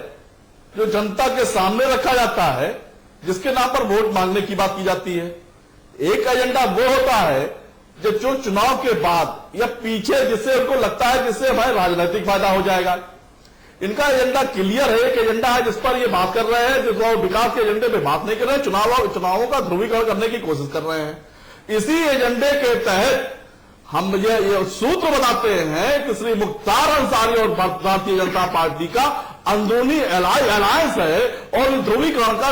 Speaker 5: जो जनता के सामने रखा जाता है, जिसके नाम पर वोट मांगने की बात की जाती है। एक एजेंडा वो होता है जो चुनाव के बाद या पीछे जिससे उनको लगता है जिससे हमारे राजनीतिक फायदा हो जाएगा। इनका एजेंडा क्लियर है, एक एजेंडा है जिस पर ये बात कर रहे हैं, जिसको विकास के एजेंडे पे बात नहीं कर रहे हैं, चुनावों का ध्रुवीकरण करने की कोशिश कर रहे हैं। इसी एजेंडे के तहत हम ये सूत्र बताते हैं कि श्री मुख्तार अंसारी और भारतीय जनता पार्टी का अंदरूनी अलायंस है और ध्रुवीकरण का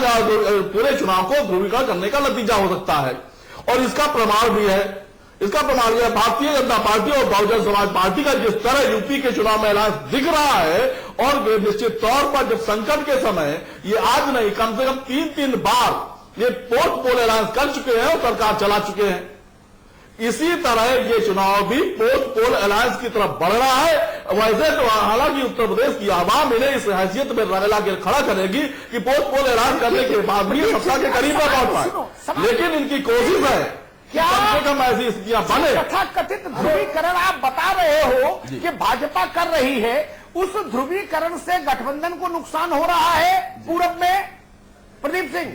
Speaker 5: पूरे चुनाव को ध्रुवीकरण करने का नतीजा हो सकता है। और इसका प्रमाण भी है, भारतीय जनता पार्टी और बहुजन समाज पार्टी का जिस तरह यूपी के चुनाव में अलायंस दिख रहा है, और निश्चित तौर पर जब संकट के समय ये आज नहीं कम से कम 3 बार ये पोस्ट पोल अलायंस कर चुके हैं और सरकार चला चुके हैं, इसी तरह ये चुनाव भी पोस्ट पोल अलायंस की तरफ बढ़ रहा है। वैसे तो हालांकि उत्तर प्रदेश की आवाम इन्हें इस हैसियत में ला के खड़ा करेगी कि पोस्ट पोल अलायंस करने के बाद भी सत्ता के करीब न पहुंच पाए, लेकिन इनकी कोशिश है क्या कम से कम ऐसी स्थितियां बने।
Speaker 2: तथाकथित ध्रुवीकरण आप बता रहे हो कि भाजपा कर रही है, उस ध्रुवीकरण से गठबंधन को नुकसान हो रहा है पूरब में। प्रदीप सिंह,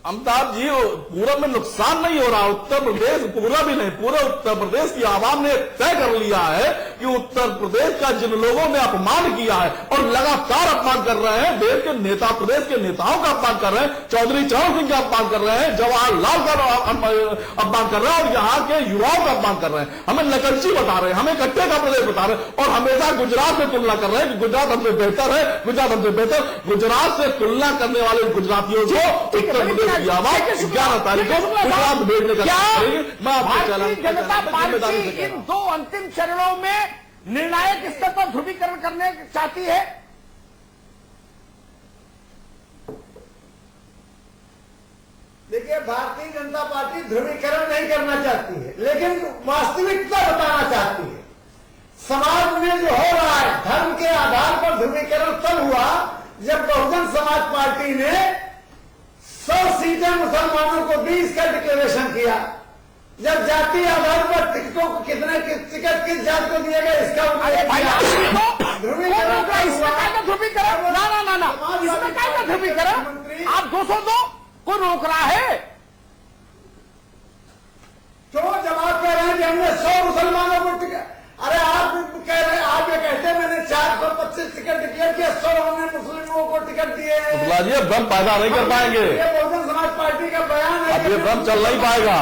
Speaker 5: अमिताभ जी, पूरब में नुकसान नहीं हो रहा, उत्तर प्रदेश पूरा भी नहीं, पूरे उत्तर प्रदेश की आवाम ने तय कर लिया है कि उत्तर प्रदेश का जिन लोगों ने अपमान किया है और लगातार अपमान कर रहे हैं, देश के नेता, प्रदेश के नेताओं का अपमान कर रहे हैं, चौधरी चरण सिंह का अपमान कर रहे हैं, जवाहरलाल का अपमान कर रहे हैं और यहाँ के युवाओं का अपमान कर रहे हैं, हमें नकलची बता रहे हैं, हमें कट्टे का प्रदेश बता रहे हैं और हमेशा गुजरात से तुलना कर रहे हैं कि गुजरात हमसे बेहतर है, गुजरात हमसे बेहतर। गुजरात से तुलना करने वाले गुजरातियों को उत्तर प्रदेश की आवाज 11 तारीख को गुजरात भेजने का
Speaker 2: भारतीय जनता पार्टी इन 2 अंतिम चरणों में निर्णायक स्तर पर ध्रुवीकरण करने चाहती है।
Speaker 3: देखिए, भारतीय जनता पार्टी ध्रुवीकरण नहीं करना चाहती है, लेकिन वास्तविकता बताना चाहती है। समाज में जो हो रहा है, धर्म के आधार पर ध्रुवीकरण तब हुआ जब बहुजन समाज पार्टी ने 100 सीटें मुसलमानों को दी, इसका डिक्लेरेशन किया। जब जाति आधार पर टिकटों को टिकट किस जात को दिया गया, इसका
Speaker 2: ध्रुवीकरण, आप 202 को रोक रहा है।
Speaker 3: क्यों जवाब कह रहे हैं कि हमने 100 मुसलमानों को टिकट, अरे आप कह रहे हैं, आप ये कहते हैं मैंने 425 टिकट डिक्लेयर किया, 100 हमने मुस्लिमों को टिकट दिए हैं।
Speaker 5: भ्रम पैदा नहीं कर पाएंगे,
Speaker 3: ये बहुजन समाज पार्टी का बयान है,
Speaker 5: अब ये भ्रम चल नहीं पाएगा।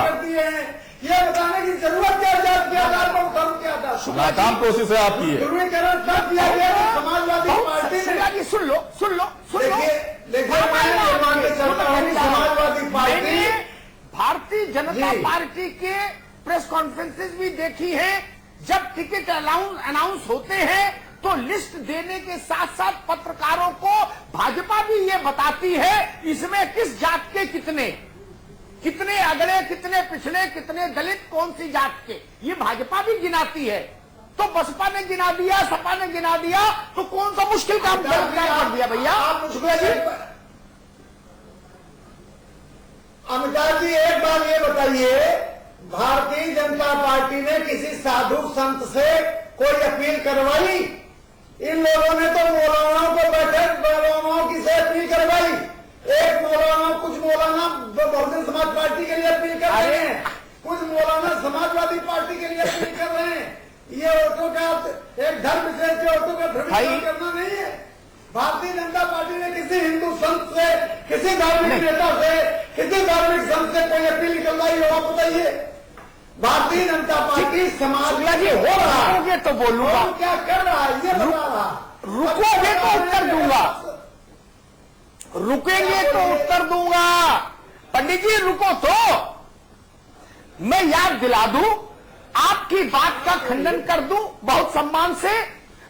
Speaker 3: ये बताने की जरूरत क्या, जात के आधार पर, धर्म के आधार पर
Speaker 5: नाकाम कोशिश है आपकी।
Speaker 3: ध्रुवीकरण तब किया गया समाजवादी पार्टी ने।
Speaker 2: सुन लो।
Speaker 3: देखिए मैं मानते चलता हूँ, समाजवादी पार्टी,
Speaker 2: भारतीय जनता पार्टी के प्रेस कॉन्फ्रेंसेस भी देखी है। जब टिकट अनाउंस होते हैं तो लिस्ट देने के साथ साथ पत्रकारों को भाजपा भी ये बताती है इसमें किस जात के कितने अगड़े, कितने पिछड़े, कितने दलित, कौन सी जात के, ये भाजपा भी गिनाती है। तो बसपा ने गिना दिया, सपा ने गिना दिया, तो कौन सा मुश्किल काम कर दिया भैया? शुक्ला जी,
Speaker 3: अमिताभ जी, एक बात ये बताइए, भारतीय जनता पार्टी ने किसी साधु संत से कोई अपील करवाई? इन लोगों ने तो मौलानाओं को बैठक, मौलानाओं की से अपील करवाई। एक मौलाना, कुछ मौलाना बहुजन समाज पार्टी के लिए अपील कर रहे हैं, कुछ मौलाना समाजवादी पार्टी के लिए अपील कर रहे हैं। ये औरतों का, एक धर्म विशेष के औरतों का ध्रुवीकरण करना नहीं है। भारतीय जनता पार्टी ने किसी हिंदू संत से, किसी धार्मिक नेता से, किसी धार्मिक संत से कोई अपील निकलवाई हो? आप बताइए। भारतीय जनता पार्टी समाज हो रहा है
Speaker 2: तो बोलूंगा,
Speaker 3: क्या कर रहा है ये बता रहा।
Speaker 2: रुकोगे तो उत्तर दूंगा, रुकेंगे तो उत्तर दूंगा। पंडित जी रुको तो मैं याद दिला दूं, आपकी बात का खंडन कर दूं बहुत सम्मान से।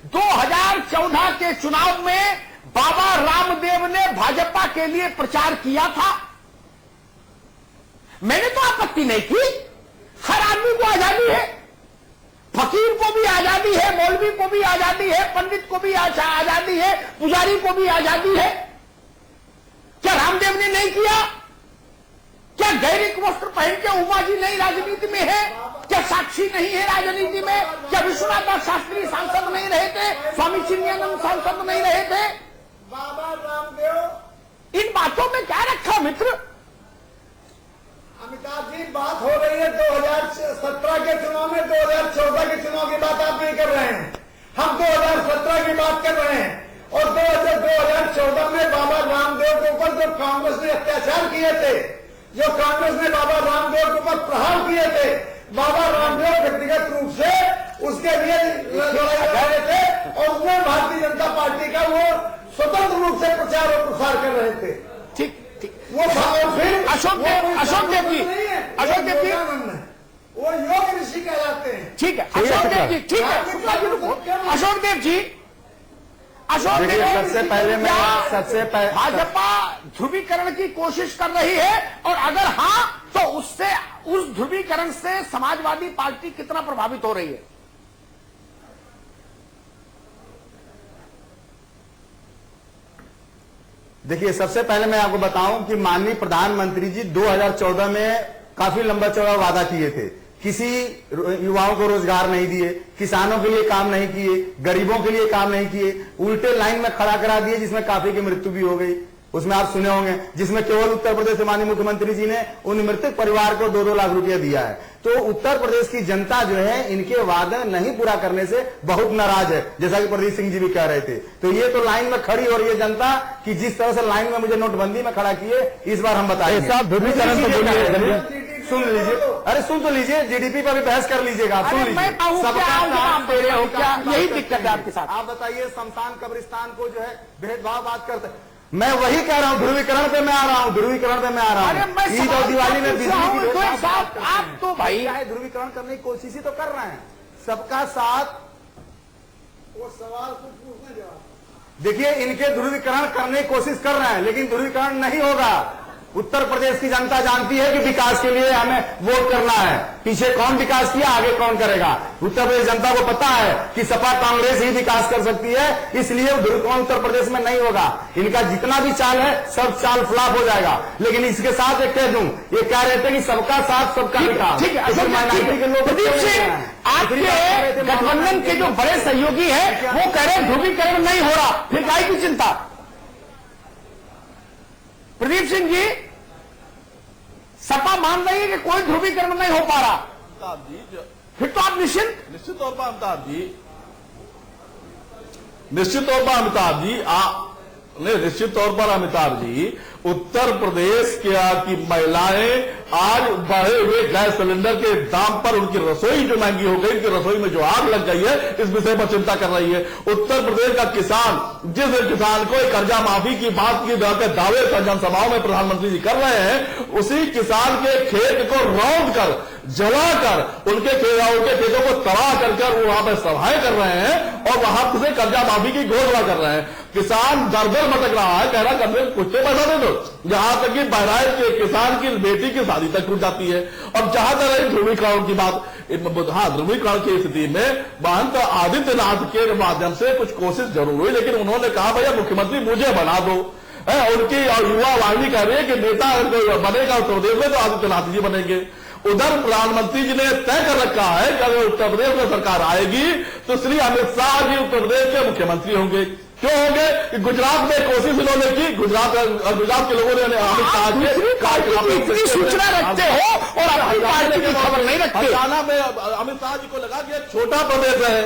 Speaker 2: 2014 के चुनाव में बाबा रामदेव ने भाजपा के लिए प्रचार किया था, मैंने तो आपत्ति नहीं की। हर आदमी को आजादी है, फकीर को भी आजादी है, मौलवी को भी आजादी है, पंडित को भी आजादी है, पुजारी को भी आजादी है। क्या रामदेव ने नहीं किया? क्या गैरिक वस्त्र पहन के उमा जी नहीं राजनीति में है? क्या साक्षी नहीं है राजनीति में? क्या विश्वनाथ शास्त्री सांसद नहीं रहे थे? स्वामी चिन्मयानंद सांसद नहीं रहे थे?
Speaker 3: बाबा रामदेव,
Speaker 2: इन बातों में क्या रखा मित्र?
Speaker 3: अमिताभ जी, बात हो रही है 2017 के चुनाव में, 2014 के चुनाव की बात आप नहीं कर रहे हैं। हम 2017 की बात कर रहे हैं। और 2014 में बाबा रामदेव के ऊपर जो कांग्रेस ने अत्याचार किए थे, जो कांग्रेस ने बाबा रामदेव के ऊपर प्रहार किए थे, बाबा रामदेव व्यक्तिगत रूप से उसके लिए लड़ाई लड़ रहे थे और उसमें भारतीय जनता पार्टी का वो स्वतंत्र रूप से प्रचार और प्रसार कर रहे थे।
Speaker 2: ठीक ठीक।
Speaker 3: वो फिर
Speaker 2: अशोक देव जी,
Speaker 3: वो योग ऋषि कहलाते हैं।
Speaker 2: ठीक है अशोक देव जी, ठीक है अशोक देव जी, अशोक देव जी,
Speaker 4: सबसे पहले
Speaker 2: भाजपा ध्रुवीकरण की कोशिश कर रही है और अगर हाँ तो उससे उस ध्रुवीकरण से समाजवादी पार्टी कितना प्रभावित हो रही है?
Speaker 4: देखिए, सबसे पहले मैं आपको बताऊं कि माननीय प्रधानमंत्री जी 2014 में काफी लंबा चौड़ा वादा किए थे। किसी युवाओं को रोजगार नहीं दिए, किसानों के लिए काम नहीं किए, गरीबों के लिए काम नहीं किए, उल्टे लाइन में खड़ा करा दिए, जिसमें काफी की मृत्यु भी हो गई। उसमें आप सुने होंगे, जिसमें केवल उत्तर प्रदेश के माननीय मुख्यमंत्री जी ने उन मृतक परिवार को 2-2 लाख रुपया दिया है। तो उत्तर प्रदेश की जनता जो है इनके वादे नहीं पूरा करने से बहुत नाराज है, जैसा कि प्रदीप सिंह जी भी कह रहे थे। तो ये तो लाइन में खड़ी हो रही है जनता कि जिस तरह से लाइन में मुझे नोटबंदी में खड़ा किए, इस बार हम बताएंगे। सुन लीजिए, अरे सुन तो लीजिए, जीडीपी पर भी बहस कर लीजिएगा, आप सुन लीजिए।
Speaker 2: सबका नाम दे रहे हो क्या? यही दिक्कत है आपके साथ।
Speaker 4: आप बताइए, शमशान कब्रिस्तान को जो है भेदभाव बात करते, मैं वही कह रहा हूँ, ध्रुवीकरण पे मैं आ रहा हूँ, ध्रुवीकरण पे मैं आ रहा हूँ। ईद और दिवाली में बिजली की
Speaker 2: आप तो भाई
Speaker 4: ध्रुवीकरण करने की कोशिश ही तो कर रहे हैं। सबका साथ,
Speaker 3: वो सवाल कुछ पूछने जवाब।
Speaker 4: देखिए, इनके ध्रुवीकरण करने की कोशिश कर रहे हैं, लेकिन ध्रुवीकरण नहीं होगा। उत्तर प्रदेश की जनता जानती है कि विकास के लिए हमें वोट करना है। पीछे कौन विकास किया, आगे कौन करेगा। उत्तर प्रदेश जनता को पता है कि सपा कांग्रेस ही विकास कर सकती है, इसलिए ध्रुवीकरण उत्तर प्रदेश में नहीं होगा। इनका जितना भी चाल है सब चाल फ्लॉप हो जाएगा। लेकिन इसके साथ एक कह दूं, ये कह रहे थे कि सबका साथ सबका विकास।
Speaker 2: ठीक है, माइनॉरिटी के लोग आपके गठबंधन के जो बड़े सहयोगी है वो कह रहे ध्रुवीकरण नहीं हो रहा, फिर काय की चिंता? प्रदीप सिंह जी, सपा मान रही है कि कोई ध्रुवीकरण नहीं हो पा रहा, फिर तो आप
Speaker 5: निश्चित तौर पर अमिताभ जी, निश्चित तौर पर अमिताभ जी, निश्चित तौर पर अमिताभ जी, उत्तर प्रदेश की महिलाएं आज बढ़े हुए गैस सिलेंडर के दाम पर उनकी रसोई जो महंगी हो गई, उनकी रसोई में जो आग लग गई है, इस विषय पर चिंता कर रही है। उत्तर प्रदेश का किसान, जिस किसान को कर्जा माफी की बात की दावे जनसभाओं में प्रधानमंत्री जी कर रहे हैं, उसी किसान के खेत को रौंद कर, जलाकर, उनके खेतों को तबाह कर वो वहां पर सभाएं कर रहे हैं और वहां से कर्जा माफी की घोषणा कर रहे हैं। किसान दर-दर भटक रहा है, कह रहा कम से कम कुछ तो पैसा दे दो। जहां तक कि बहराइच के किसान की बेटी की शादी तक टूट जाती है। और जहां तक ध्रुवीकरण की बात, हाँ, ध्रुवीकरण की स्थिति में महंत आदित्यनाथ के माध्यम से कुछ कोशिश जरूर हुई, लेकिन उन्होंने कहा भैया मुख्यमंत्री मुझे बना दो। उनकी युवा वाहिनी कह रही है कि नेता बनेगा उत्तर प्रदेश में तो आदित्यनाथ जी बनेंगे। उधर प्रधानमंत्री जी ने तय कर रखा है कि अगर उत्तर प्रदेश में सरकार आएगी तो श्री अमित शाह जी उत्तर प्रदेश के मुख्यमंत्री होंगे। क्यों होंगे? गुजरात में कोशिश इन्होंने की, गुजरात के लोगों ने अमित शाह
Speaker 2: जी सूचना रखते हो और अपनी पार्टी की खबर नहीं रखते।
Speaker 5: हरियाणा में अमित शाह जी को लगा कि एक छोटा प्रदेश है,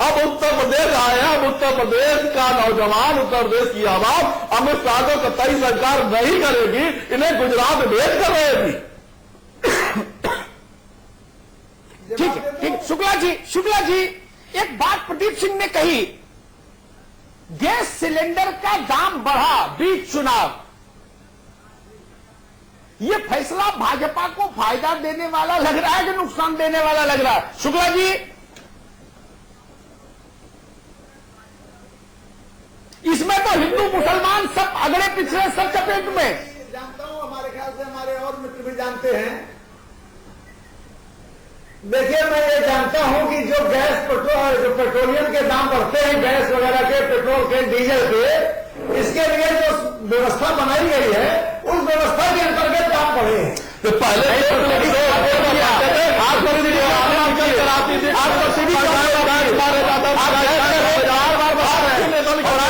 Speaker 5: अब उत्तर प्रदेश आया, अब उत्तर प्रदेश का नौजवान, उत्तर प्रदेश की आवाम अमित शाह को कतई सरकार नहीं करेगी, इन्हें गुजरात भेज कर रहेगी।
Speaker 2: ठीक है, शुक्ला जी, एक बात प्रदीप सिंह ने कही, गैस सिलेंडर का दाम बढ़ा बीच चुनाव, यह फैसला भाजपा को फायदा देने वाला लग रहा है कि नुकसान देने वाला लग रहा है? शुक्ला जी, इसमें तो हिंदू मुसलमान सब अगले पिछले सब चपेट में।
Speaker 3: जानता हूं, हमारे ख्याल से हमारे और मित्र भी जानते हैं। देखिए, मैं ये जानता हूं कि जो पेट्रोलियम के दाम बढ़ते हैं, गैस वगैरह के, पेट्रोल के, डीजल के, इसके लिए जो व्यवस्था बनाई गई है, उस व्यवस्था के अंतर्गत दाम बढ़े हैं।
Speaker 5: तो पहले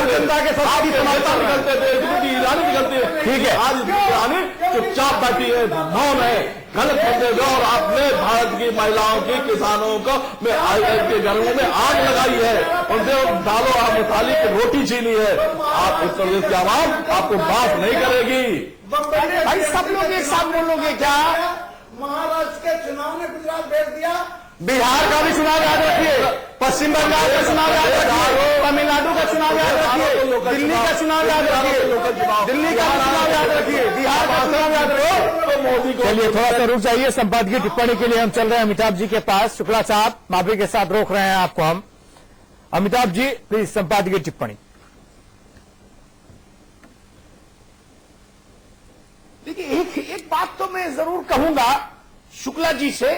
Speaker 5: जनता के साथ निकलते थे, ईरानी निकलती है, ठीक है। आज ईरानी चुपचाप बैठी है, मौन है, गलत संदेश, और आपने भारत की महिलाओं की, किसानों को के घरों में आग लगाई है, उनसे दालो और मसाले की रोटी छीनी है। आप उत्तर प्रदेश की आवाम आपको माफ नहीं करेगी।
Speaker 2: भाई सब लोग एक साथ बोलोगे क्या?
Speaker 3: महाराष्ट्र के चुनाव ने गुजरात भेज दिया।
Speaker 4: बिहार का भी चुनाव याद रखिए, पश्चिम बंगाल का चुनाव याद रखिए, तमिलनाडु का चुनाव याद रखिए, दिल्ली का चुनाव याद रखिए, दिल्ली का चुनाव याद रखिए, बिहार का चुनाव याद रखिए। मोदी को
Speaker 1: चलिए थोड़ा सा रुक जाइए, संपादकीय टिप्पणी के लिए हम चल रहे हैं अमिताभ जी के पास। शुक्ला साहब, माफी के साथ रोक रहे हैं आपको हम। अमिताभ जी प्लीज, संपादकीय टिप्पणी।
Speaker 2: देखिए, एक बात तो मैं जरूर कहूंगा शुक्ला जी से,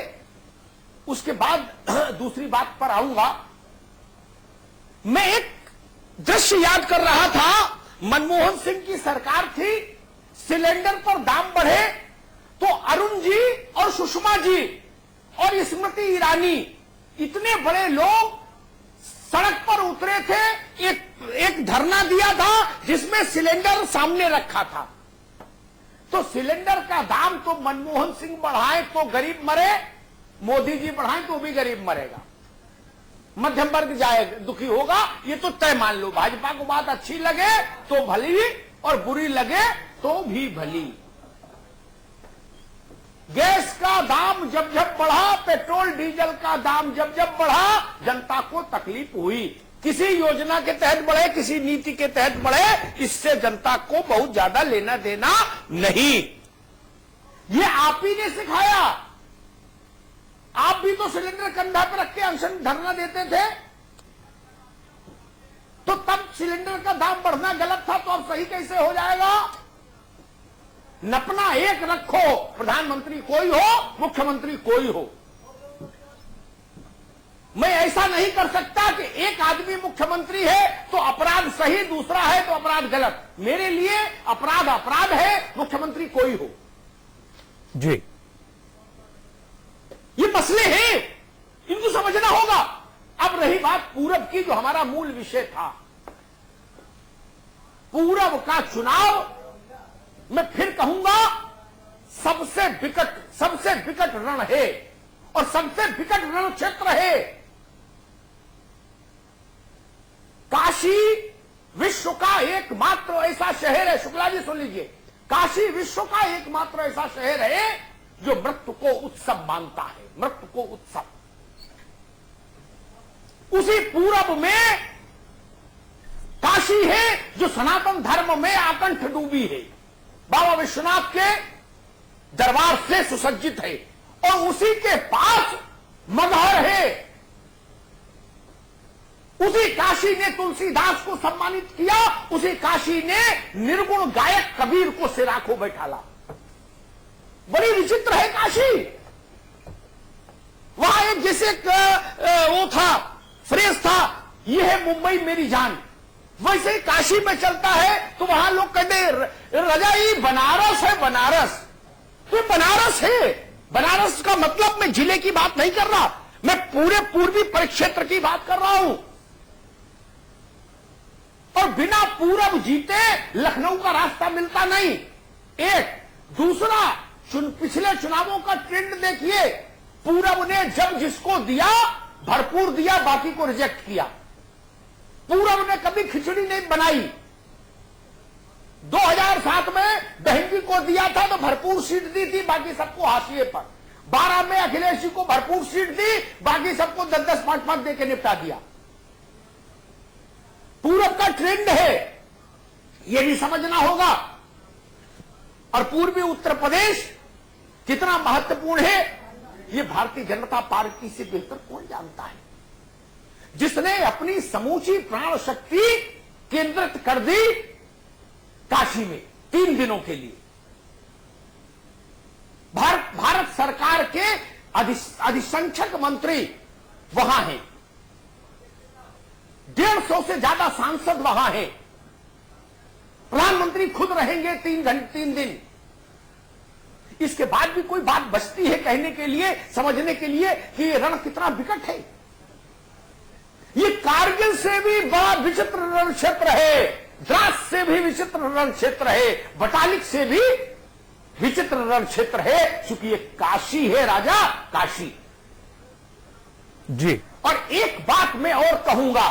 Speaker 2: उसके बाद दूसरी बात पर आऊंगा। मैं एक दृश्य याद कर रहा था, मनमोहन सिंह की सरकार थी, सिलेंडर पर दाम बढ़े तो अरुण जी और सुषमा जी और स्मृति ईरानी, इतने बड़े लोग सड़क पर उतरे थे, एक धरना दिया था जिसमें सिलेंडर सामने रखा था। तो सिलेंडर का दाम तो मनमोहन सिंह बढ़ाए तो गरीब मरे, मोदी जी बढ़ाएं तो भी गरीब मरेगा, मध्यम वर्ग जाए दुखी होगा, ये तो तय मान लो। भाजपा को बात अच्छी लगे तो भली और बुरी लगे तो भी भली। गैस का दाम जब जब बढ़ा, पेट्रोल डीजल का दाम जब जब बढ़ा, जनता को तकलीफ हुई। किसी योजना के तहत बढ़े, किसी नीति के तहत बढ़े, इससे जनता को बहुत ज्यादा लेना देना नहीं। ये आप ही ने सिखाया। आप भी तो सिलेंडर कंधा पर रख के अनशन धरना देते थे, तो तब सिलेंडर का दाम बढ़ना गलत था, तो अब सही कैसे हो जाएगा? नपना एक रखो, प्रधानमंत्री कोई हो, मुख्यमंत्री कोई हो। मैं ऐसा नहीं कर सकता कि एक आदमी मुख्यमंत्री है तो अपराध सही, दूसरा है तो अपराध गलत। मेरे लिए अपराध अपराध है, मुख्यमंत्री कोई हो।
Speaker 1: जी,
Speaker 2: ये मसले हैं, इनको समझना होगा। अब रही बात पूरब की, जो हमारा मूल विषय था, पूरब का चुनाव, मैं फिर कहूंगा सबसे विकट रण है और सबसे विकट रण क्षेत्र है। काशी विश्व का एकमात्र ऐसा शहर है, शुक्ला जी सुन लीजिए, काशी विश्व का एकमात्र ऐसा शहर है जो मृत्यु को उत्सव मानता है, मृत्यु को उत्सव। उसी पूरब में काशी है जो सनातन धर्म में आकंठ डूबी है, बाबा विश्वनाथ के दरबार से सुसज्जित है, और उसी के पास मगहर है। उसी काशी ने तुलसीदास को सम्मानित किया, उसी काशी ने निर्गुण गायक कबीर को सिराखों बैठाला। बड़ी विचित्र है काशी। वहां एक जैसे वो था, फ्रेज था, ये है मुंबई मेरी जान, वैसे ही काशी में चलता है। तो वहां लोग कहते रजा ये बनारस है, बनारस तो बनारस है। बनारस का मतलब मैं जिले की बात नहीं कर रहा, मैं पूरे पूर्वी परिक्षेत्र की बात कर रहा हूं। और बिना पूरब जीते लखनऊ का रास्ता मिलता नहीं। एक दूसरा, पिछले चुनावों का ट्रेंड देखिए, पूरब ने जब जिसको दिया भरपूर दिया, बाकी को रिजेक्ट किया। पूरब ने कभी खिचड़ी नहीं बनाई। 2007 में बहन को दिया था तो भरपूर सीट दी थी, बाकी सबको हाशिए पर। 12 में अखिलेश जी को भरपूर सीट दी, बाकी सबको 10-10, 5-5 देके निपटा दिया। पूरब का ट्रेंड है, यह भी समझना होगा। और पूर्वी उत्तर प्रदेश कितना महत्वपूर्ण है, यह भारतीय जनता पार्टी से बेहतर कौन जानता है, जिसने अपनी समूची प्राण शक्ति केंद्रित कर दी काशी में 3 दिनों के लिए। भारत सरकार के अधिसंख्यक मंत्री वहां हैं, 150 से ज्यादा सांसद वहां हैं, प्रधानमंत्री खुद रहेंगे 3 दिन। इसके बाद भी कोई बात बचती है कहने के लिए, समझने के लिए कि ये रण कितना विकट है। ये कारगिल से भी बड़ा विचित्र रण क्षेत्र है, द्रास से भी विचित्र रण क्षेत्र है, बटालिक से भी विचित्र रण क्षेत्र है, क्योंकि ये काशी है राजा, काशी।
Speaker 1: जी,
Speaker 2: और एक बात मैं और कहूंगा,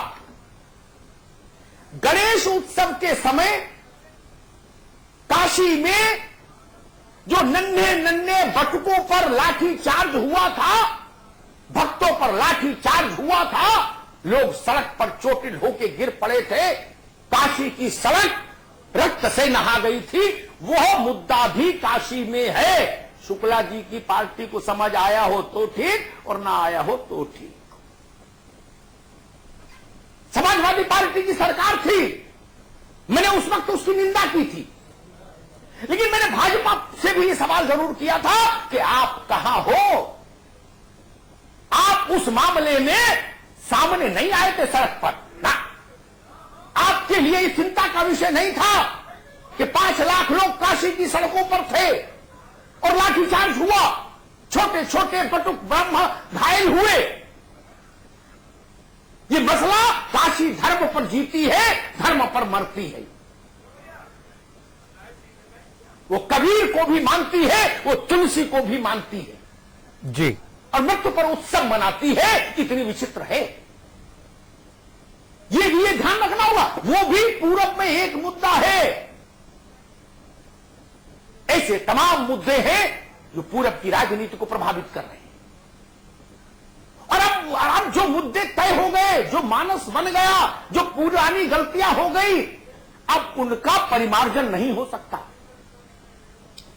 Speaker 2: गणेश उत्सव के समय काशी में जो नन्हे नन्हे बटुकों पर लाठी चार्ज हुआ था, भक्तों पर लाठी चार्ज हुआ था, लोग सड़क पर चोटिल होके गिर पड़े थे, काशी की सड़क रक्त से नहा गई थी, वह मुद्दा भी काशी में है। शुक्ला जी की पार्टी को समझ आया हो तो ठीक और ना आया हो तो ठीक। समाजवादी पार्टी की सरकार थी, मैंने उस वक्त उसकी निंदा की थी, लेकिन मैंने भाजपा से भी ये सवाल जरूर किया था कि आप कहां हो? आप उस मामले में सामने नहीं आए थे सड़क पर ना। आपके लिए ये चिंता का विषय नहीं था कि 5 लाख लोग काशी की सड़कों पर थे और लाठीचार्ज हुआ, छोटे छोटे बटुक ब्रह्म घायल हुए। ये मसला काशी धर्म पर जीती है, धर्म पर मरती है। वो कबीर को भी मानती है, वो तुलसी को भी मानती है
Speaker 1: जी,
Speaker 2: और मृत्यु पर उत्सव मनाती है। इतनी विचित्र है, ये ध्यान रखना होगा। वो भी पूरब में एक मुद्दा है। ऐसे तमाम मुद्दे हैं जो पूरब की राजनीति को प्रभावित कर रहे हैं। और अब जो मुद्दे तय हो गए, जो मानस बन गया, जो पुरानी गलतियां हो गई, अब उनका परिमार्जन नहीं हो सकता।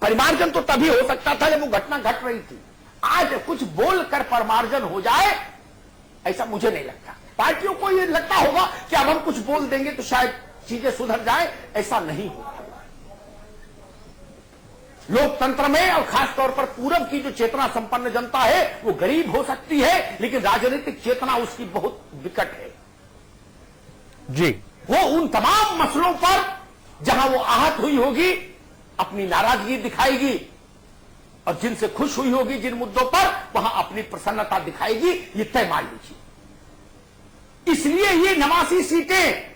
Speaker 2: परिमार्जन तो तभी हो सकता था जब वो घटना घट रही थी। आज कुछ बोलकर परिमार्जन हो जाए, ऐसा मुझे नहीं लगता। पार्टियों को ये लगता होगा कि अब हम कुछ बोल देंगे तो शायद चीजें सुधर जाए, ऐसा नहीं होगा। लोकतंत्र में और खासतौर पर पूरब की जो चेतना संपन्न जनता है, वो गरीब हो सकती है, लेकिन राजनीतिक चेतना उसकी बहुत विकट है
Speaker 1: जी।
Speaker 2: वो उन तमाम मसलों पर जहां वो आहत हुई होगी, अपनी नाराजगी दिखाएगी, और जिनसे खुश हुई होगी जिन मुद्दों पर, वहां अपनी प्रसन्नता दिखाएगी। ये तय मान लीजिए। इसलिए ये 89 सीटें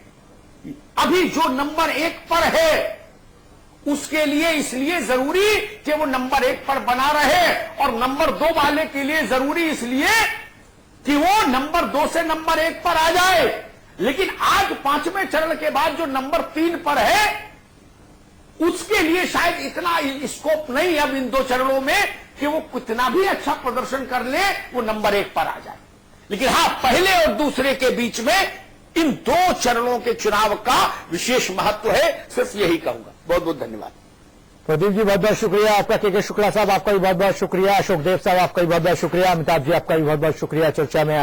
Speaker 2: अभी जो नंबर 1 पर है, उसके लिए इसलिए जरूरी कि वो नंबर 1 पर बना रहे, और नंबर 2 वाले के लिए जरूरी इसलिए कि वो नंबर 2 से नंबर 1 पर आ जाए। लेकिन आज 5वें चरण के बाद जो नंबर 3 पर है, उसके लिए शायद इतना स्कोप नहीं अब इन 2 चरणों में कि वो कितना भी अच्छा प्रदर्शन कर ले, वो नंबर 1 पर आ जाए। लेकिन हां, पहले और दूसरे के बीच में इन 2 चरणों के चुनाव का विशेष महत्व है। सिर्फ यही कहूंगा। बहुत बहुत धन्यवाद।
Speaker 1: प्रदीप जी बहुत बहुत शुक्रिया आपका। के शुक्ला साहब आपका भी बहुत बहुत शुक्रिया। अशोक देव साहब आपका भी बहुत बहुत शुक्रिया। अमिताभ जी आपका भी बहुत बहुत शुक्रिया चर्चा में